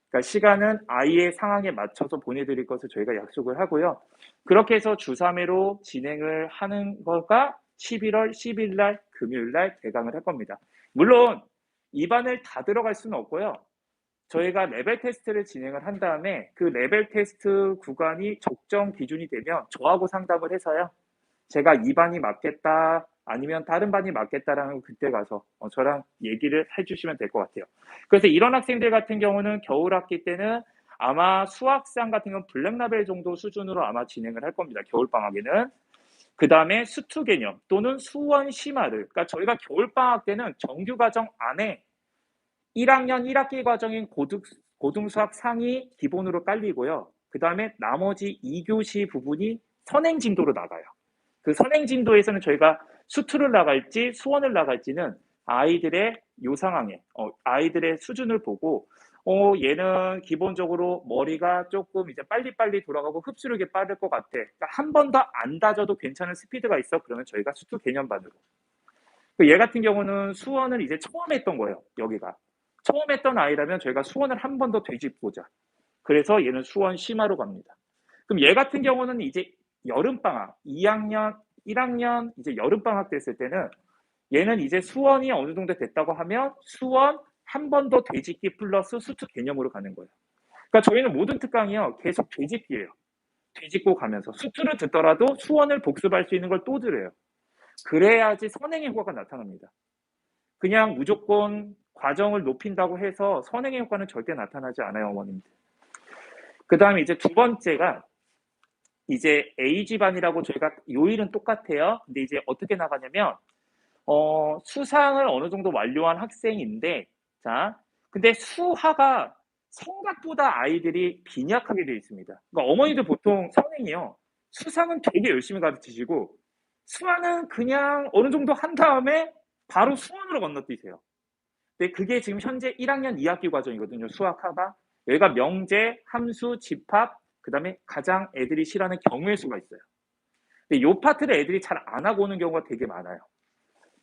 그러니까 시간은 아이의 상황에 맞춰서 보내드릴 것을 저희가 약속을 하고요. 그렇게 해서 주 3회로 진행을 하는 거가 11월 10일 날 금요일 날 개강을 할 겁니다. 물론 입안을 다 들어갈 수는 없고요. 저희가 레벨 테스트를 진행을 한 다음에 그 레벨 테스트 구간이 적정 기준이 되면 저하고 상담을 해서요. 제가 이 반이 맞겠다 아니면 다른 반이 맞겠다라는 거 그때 가서 저랑 얘기를 해주시면 될 것 같아요. 그래서 이런 학생들 같은 경우는 겨울 학기 때는 아마 수학상 같은 경우는 블랙라벨 정도 수준으로 아마 진행을 할 겁니다. 겨울방학에는. 그 다음에 수투 개념 또는 수원 심화를 그러니까 저희가 겨울방학 때는 정규과정 안에 1학년 1학기 과정인 고등수학 상이 기본으로 깔리고요. 그 다음에 나머지 2교시 부분이 선행진도로 나가요. 그 선행진도에서는 저희가 수투를 나갈지 수원을 나갈지는 아이들의 요 상황에 아이들의 수준을 보고 얘는 기본적으로 머리가 조금 이제 빨리빨리 돌아가고 흡수력이 빠를 것 같아. 그러니까 한 번 더 안 다져도 괜찮은 스피드가 있어. 그러면 저희가 수투 개념반으로. 얘 같은 경우는 수원을 이제 처음 했던 거예요. 여기가. 처음 했던 아이라면 저희가 수원을 한 번 더 되짚보자. 그래서 얘는 수원 심화로 갑니다. 그럼 얘 같은 경우는 이제 여름방학, 2학년, 1학년 이제 여름방학 됐을 때는 얘는 이제 수원이 어느 정도 됐다고 하면 수원 한 번 더 되짚기 플러스 수투 개념으로 가는 거예요. 그러니까 저희는 모든 특강이요. 계속 되짚기예요. 되짚고 가면서 수투를 듣더라도 수원을 복습할 수 있는 걸 또 들어요. 그래야지 선행의 효과가 나타납니다. 그냥 무조건 과정을 높인다고 해서 선행의 효과는 절대 나타나지 않아요, 어머님들. 그 다음에 이제 두 번째가 이제 A지반이라고 저희가 요일은 똑같아요. 근데 이제 어떻게 나가냐면 수상을 어느 정도 완료한 학생인데 자 근데 수화가 생각보다 아이들이 빈약하게 되어 있습니다. 그러니까 어머니들 보통 선행이요. 수상은 되게 열심히 가르치시고 수학은 그냥 어느 정도 한 다음에 바로 수원으로 건너뛰세요. 근데 그게 지금 현재 1학년 2학기 과정이거든요. 수학 하바. 여기가 명제, 함수, 집합, 그다음에 가장 애들이 싫어하는 경우의 수가 있어요. 근데 요 파트를 애들이 잘 안 하고 오는 경우가 되게 많아요.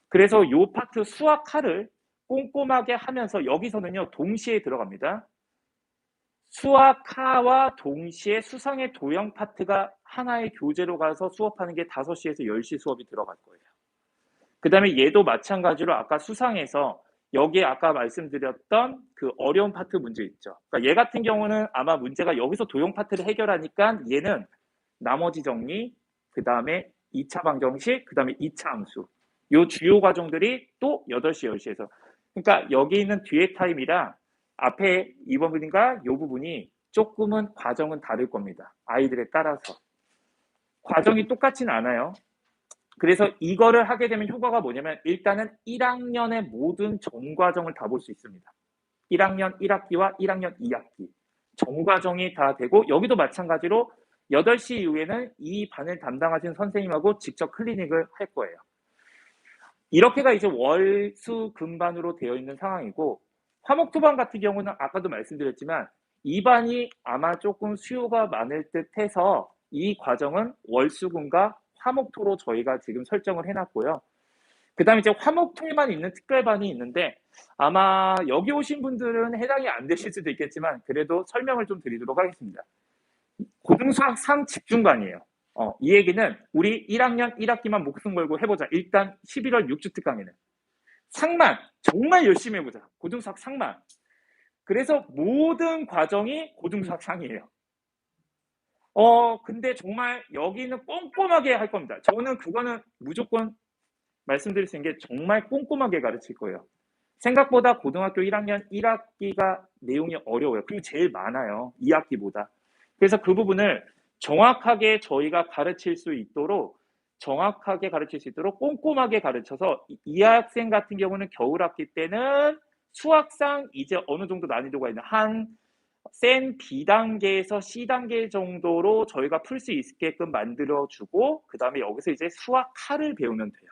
그래서 요 파트 수학하를 꼼꼼하게 하면서 여기서는요 동시에 들어갑니다. 수학하와 동시에 수상의 도형 파트가 하나의 교재로 가서 수업하는 게 5시에서 10시 수업이 들어갈 거예요. 그 다음에 얘도 마찬가지로 아까 수상에서 여기에 아까 말씀드렸던 그 어려운 파트 문제 있죠. 그러니까 얘 같은 경우는 아마 문제가 여기서 도형 파트를 해결하니까 얘는 나머지 정리, 그 다음에 2차 방정식, 그 다음에 2차 함수. 요 주요 과정들이 또 8시, 10시에서. 그러니까 여기 있는 뒤에 타임이랑 앞에 2번 부분과 요 부분이 조금은 과정은 다를 겁니다. 아이들에 따라서. 과정이 똑같지는 않아요. 그래서 이거를 하게 되면 효과가 뭐냐면 일단은 1학년의 모든 전 과정을 다 볼 수 있습니다. 1학년 1학기와 1학년 2학기. 전 과정이 다 되고 여기도 마찬가지로 8시 이후에는 이 반을 담당하신 선생님하고 직접 클리닉을 할 거예요. 이렇게가 이제 월수금반으로 되어 있는 상황이고 화목토반 같은 경우는 아까도 말씀드렸지만 이 반이 아마 조금 수요가 많을 듯 해서 이 과정은 월수금과 화목토로 저희가 지금 설정을 해놨고요. 그 다음에 이제 화목토에만 있는 특별반이 있는데 아마 여기 오신 분들은 해당이 안 되실 수도 있겠지만 그래도 설명을 좀 드리도록 하겠습니다. 고등수학 3 집중반이에요. 이 얘기는 우리 1학년 1학기만 목숨 걸고 해보자. 일단 11월 6주 특강에는 상만 정말 열심히 해보자. 고등수학 상만. 그래서 모든 과정이 고등수학 상이에요. 근데 정말 여기는 꼼꼼하게 할 겁니다. 저는 그거는 무조건 말씀드릴 수 있는 게 정말 꼼꼼하게 가르칠 거예요. 생각보다 고등학교 1학년 1학기가 내용이 어려워요. 그리고 제일 많아요. 2학기보다. 그래서 그 부분을 정확하게 저희가 가르칠 수 있도록 꼼꼼하게 가르쳐서 이 학생 같은 경우는 겨울 학기 때는 수학상 이제 어느 정도 난이도가 있는 한 센 B단계에서 C단계 정도로 저희가 풀 수 있게끔 만들어주고 그 다음에 여기서 이제 수학하를 배우면 돼요.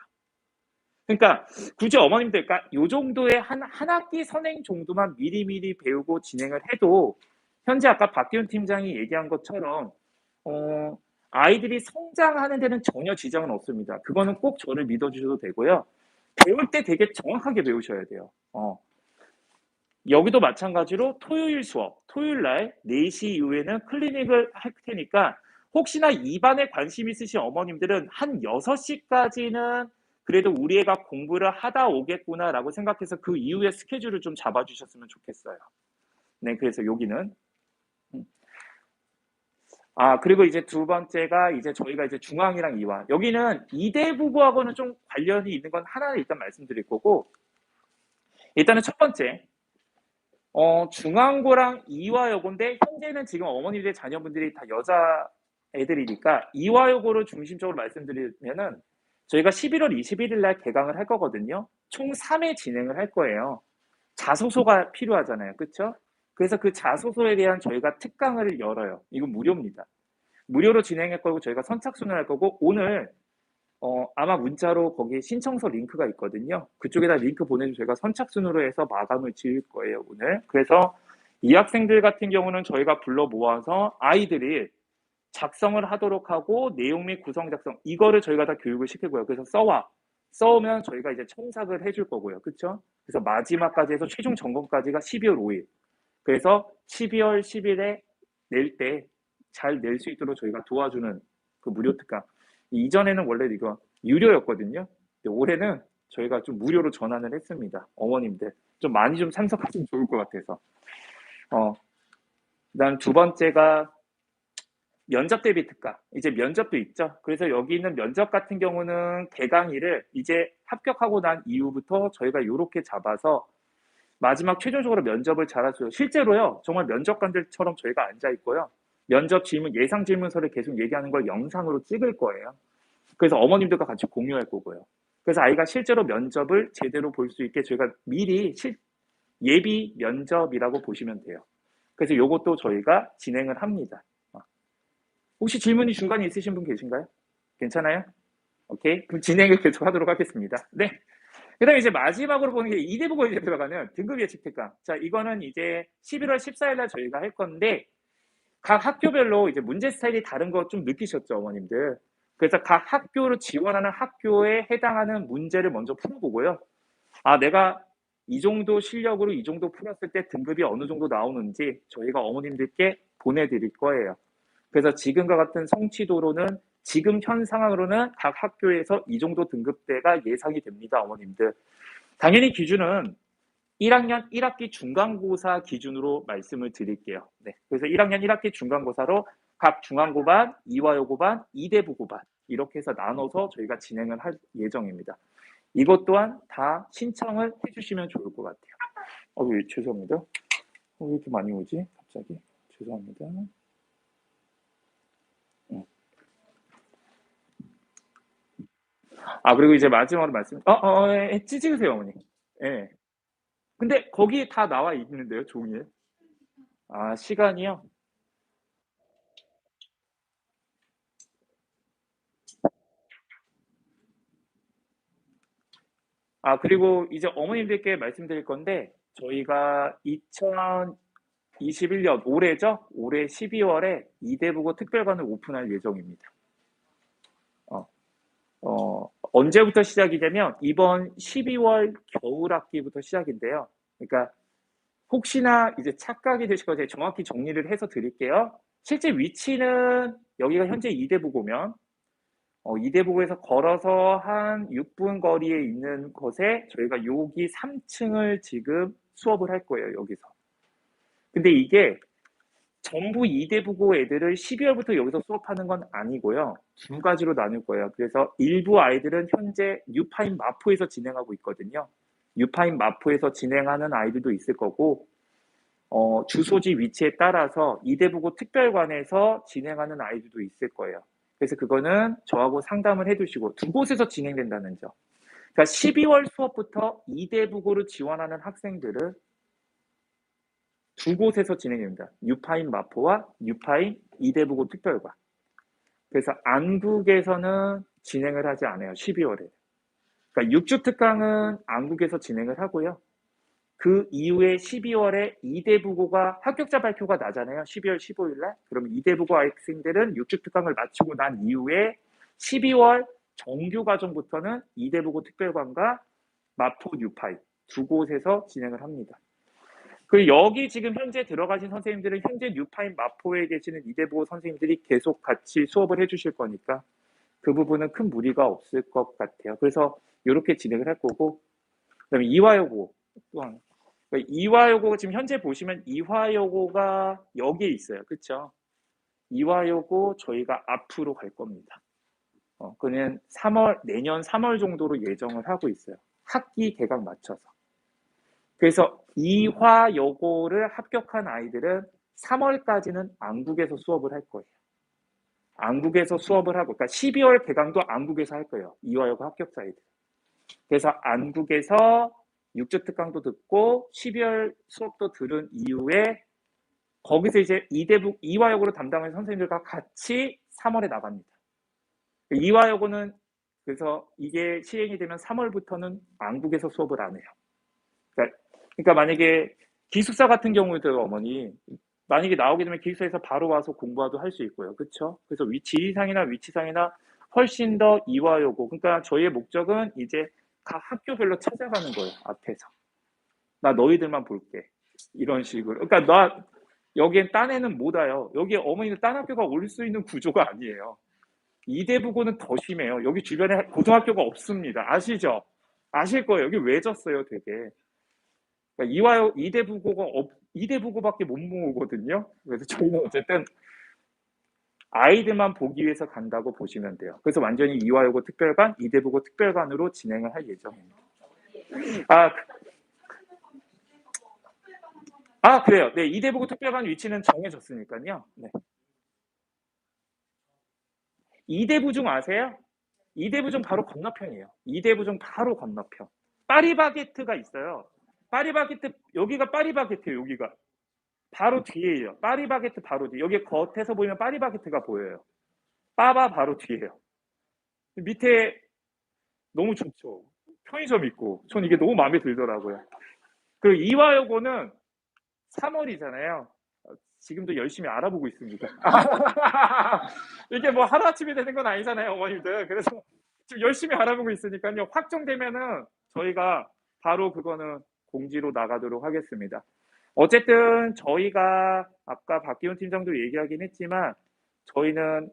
그러니까 굳이 어머님들 요 정도의 한 학기 선행 정도만 미리미리 배우고 진행을 해도 현재 아까 박기훈 팀장이 얘기한 것처럼 아이들이 성장하는 데는 전혀 지장은 없습니다. 그거는 꼭 저를 믿어주셔도 되고요. 배울 때 되게 정확하게 배우셔야 돼요. 여기도 마찬가지로 토요일 수업, 토요일 날 4시 이후에는 클리닉을 할 테니까 혹시나 이 반에 관심 있으신 어머님들은 한 6시까지는 그래도 우리 애가 공부를 하다 오겠구나라고 생각해서 그 이후에 스케줄을 좀 잡아주셨으면 좋겠어요. 네, 그래서 여기는 그리고 이제 두 번째가 이제 저희가 이제 중앙이랑 이화 여기는 이대 부부하고는 좀 관련이 있는 건 하나는 일단 말씀드릴 거고 일단은 첫 번째 중앙고랑 이화여고인데 현재는 지금 어머니들의 자녀분들이 다 여자 애들이니까 이화여고를 중심적으로 말씀드리면은 저희가 11월 21일 날 개강을 할 거거든요. 총 3회 진행을 할 거예요. 자소서가 필요하잖아요. 그렇죠? 그래서 그 자소서에 대한 저희가 특강을 열어요. 이건 무료입니다. 무료로 진행할 거고 저희가 선착순을 할 거고 오늘 아마 문자로 거기 신청서 링크가 있거든요. 그쪽에다 링크 보내주면 저희가 선착순으로 해서 마감을 지을 거예요, 오늘. 그래서 이 학생들 같은 경우는 저희가 불러 모아서 아이들이 작성을 하도록 하고 내용 및 구성 작성 이거를 저희가 다 교육을 시키고요. 그래서 써오면 저희가 이제 첨삭을 해줄 거고요. 그렇죠? 그래서 마지막까지 해서 최종 점검까지가 12월 5일. 그래서 12월 10일에 낼 때 잘 낼 수 있도록 저희가 도와주는 그 무료 특강. 이전에는 원래 이거 유료였거든요. 근데 올해는 저희가 좀 무료로 전환을 했습니다. 어머님들 좀 많이 좀 참석하시면 좋을 것 같아서. 그다음 두 번째가 면접 대비 특강. 이제 면접도 있죠. 그래서 여기 있는 면접 같은 경우는 개강일을 이제 합격하고 난 이후부터 저희가 이렇게 잡아서 마지막 최종적으로 면접을 잘하죠. 실제로요. 정말 면접관들처럼 저희가 앉아 있고요. 면접 질문, 예상 질문서를 계속 얘기하는 걸 영상으로 찍을 거예요. 그래서 어머님들과 같이 공유할 거고요. 그래서 아이가 실제로 면접을 제대로 볼 수 있게 저희가 미리 예비 면접이라고 보시면 돼요. 그래서 이것도 저희가 진행을 합니다. 혹시 질문이 중간에 있으신 분 계신가요? 괜찮아요? 오케이. 그럼 진행을 계속 하도록 하겠습니다. 네. 그 다음에 이제 마지막으로 보는 게 이대부고 이제 들어가는 등급 예측 특강. 자, 이거는 이제 11월 14일 날 저희가 할 건데, 각 학교별로 이제 문제 스타일이 다른 거 좀 느끼셨죠, 어머님들? 그래서 각 학교로 지원하는 학교에 해당하는 문제를 먼저 풀어보고요. 아, 내가 이 정도 실력으로 이 정도 풀었을 때 등급이 어느 정도 나오는지 저희가 어머님들께 보내드릴 거예요. 그래서 지금과 같은 성취도로는 지금 현 상황으로는 각 학교에서 이 정도 등급대가 예상이 됩니다, 어머님들. 당연히 기준은 1학년 1학기 중간고사 기준으로 말씀을 드릴게요. 네. 그래서 1학년 1학기 중간고사로 각 중간고반, 이화여고반, 이대부고반 이렇게 해서 나눠서 저희가 진행을 할 예정입니다. 이것 또한 다 신청을 해주시면 좋을 것 같아요. 죄송합니다. 왜 이렇게 많이 오지? 갑자기. 죄송합니다. 그리고 이제 마지막으로 찍으세요, 어머니. 예. 근데 거기 다 나와 있는데요, 종이에. 시간이요? 그리고 이제 어머님들께 말씀드릴 건데, 저희가 2021년 올해죠? 올해 12월에 이대부고 특별관을 오픈할 예정입니다. 언제부터 시작이 되면 이번 12월 겨울 학기부터 시작인데요. 그러니까 혹시나 이제 착각이 되실 거 제가 정확히 정리를 해서 드릴게요. 실제 위치는 여기가 현재 이대부고면 이대부고에서 걸어서 한 6분 거리에 있는 곳에 저희가 여기 3층을 지금 수업을 할 거예요. 여기서. 근데 이게 전부 이대부고 애들을 12월부터 여기서 수업하는 건 아니고요. 두 가지로 나눌 거예요. 그래서 일부 아이들은 현재 뉴파인 마포에서 진행하고 있거든요. 뉴파인 마포에서 진행하는 아이들도 있을 거고, 주소지 위치에 따라서 이대부고 특별관에서 진행하는 아이들도 있을 거예요. 그래서 그거는 저하고 상담을 해두시고 두 곳에서 진행된다는 점. 그러니까 12월 수업부터 이대부고를 지원하는 학생들은 두 곳에서 진행됩니다. 뉴파인 마포와 뉴파인 이대부고 특별관. 그래서 안국에서는 진행을 하지 않아요. 12월에. 그러니까 6주 특강은 안국에서 진행을 하고요. 그 이후에 12월에 이대부고가 합격자 발표가 나잖아요. 12월 15일 날. 그럼 이대부고 학생들은 6주 특강을 마치고 난 이후에 12월 정규 과정부터는 이대부고 특별관과 마포 뉴파이 두 곳에서 진행을 합니다. 그리고 여기 지금 현재 들어가신 선생님들은 현재 뉴파인 마포에 계시는 이대부고 선생님들이 계속 같이 수업을 해주실 거니까 그 부분은 큰 무리가 없을 것 같아요. 그래서 이렇게 진행을 할 거고, 그다음에 이화여고 또한 이화여고 지금 현재 보시면 이화여고가 여기에 있어요. 그렇죠? 이화여고 저희가 앞으로 갈 겁니다. 그는 내년 3월 정도로 예정을 하고 있어요. 학기 개강 맞춰서. 그래서 이화여고를 합격한 아이들은 3월까지는 안국에서 수업을 할 거예요. 안국에서 수업을 하고, 그러니까 12월 개강도 안국에서 할 거예요. 이화여고 합격자애들. 그래서 안국에서 6주 특강도 듣고 12월 수업도 들은 이후에 거기서 이제 이화여고로 담당하는 선생님들과 같이 3월에 나갑니다. 이화여고는 그래서 이게 시행이 되면 3월부터는 안국에서 수업을 안 해요. 그러니까 만약에 기숙사 같은 경우에도 어머니 만약에 나오게 되면 기숙사에서 바로 와서 공부도 할 수 있고요. 그렇죠? 그래서 지리상이나 위치상이나 훨씬 더 이화여고. 그러니까 저희의 목적은 이제 각 학교별로 찾아가는 거예요. 앞에서. 나 너희들만 볼게. 이런 식으로. 그러니까 나 여기엔 딴 애는 못 와요. 여기에 어머니는 딴 학교가 올 수 있는 구조가 아니에요. 이대부고는 더 심해요. 여기 주변에 고등학교가 없습니다. 아시죠? 아실 거예요. 여기 왜 졌어요, 되게. 그러니까 이대부고밖에 못 모으거든요. 그래서 저희는 어쨌든 아이들만 보기 위해서 간다고 보시면 돼요. 그래서 완전히 이화여고 특별관, 이대부고 특별관으로 진행을 할 예정입니다. 그래요. 네, 이대부고 특별관 위치는 정해졌으니까요. 네. 이대부중 아세요? 이대부중 바로 건너편이에요. 이대부중 바로 건너편. 파리바게트가 있어요. 파리바게트, 여기가 파리바게트예요. 여기가 바로 뒤에요. 파리바게트 바로 뒤. 여기 겉에서 보이면 파리바게트가 보여요. 빠바 바로 뒤에요. 밑에 너무 좋죠. 편의점 있고. 전 이게 너무 마음에 들더라고요. 그리고 이화여고는 3월이잖아요. 지금도 열심히 알아보고 있습니다. 이게 뭐 하루아침에 되는 건 아니잖아요, 어머님들. 그래서 지금 열심히 알아보고 있으니까요. 확정되면은 저희가 바로 그거는 공지로 나가도록 하겠습니다. 어쨌든 저희가 아까 박기훈 팀장도 얘기하긴 했지만 저희는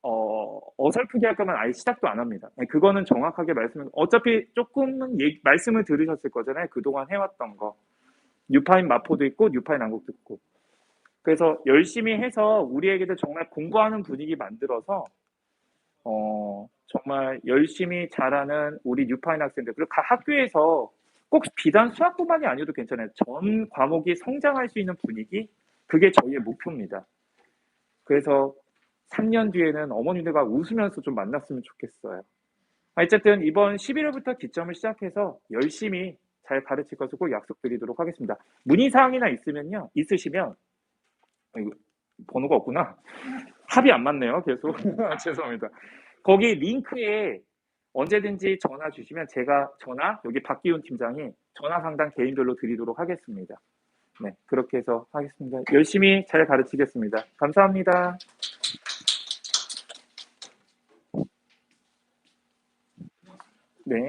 어설프게 할 거면 아예 시작도 안 합니다. 그거는 정확하게 어차피 조금은 말씀을 들으셨을 거잖아요. 그동안 해왔던 거. 뉴파인 마포도 있고, 뉴파인 안국도 있고. 그래서 열심히 해서 우리 애기들 정말 공부하는 분위기 만들어서, 정말 열심히 잘하는 우리 뉴파인 학생들, 그리고 각 학교에서 꼭 비단 수학뿐만이 아니어도 괜찮아요. 전 과목이 성장할 수 있는 분위기? 그게 저희의 목표입니다. 그래서 3년 뒤에는 어머니들과 웃으면서 좀 만났으면 좋겠어요. 어쨌든 이번 11월부터 기점을 시작해서 열심히 잘 가르칠 것을 꼭 약속드리도록 하겠습니다. 문의사항이나 있으시면, 이거 번호가 없구나. 합이 안 맞네요, 계속. 죄송합니다. 거기 링크에 언제든지 전화 주시면 제가 여기 박기훈 팀장이 전화 상담 개인별로 드리도록 하겠습니다. 네, 그렇게 해서 하겠습니다. 열심히 잘 가르치겠습니다. 감사합니다. 네.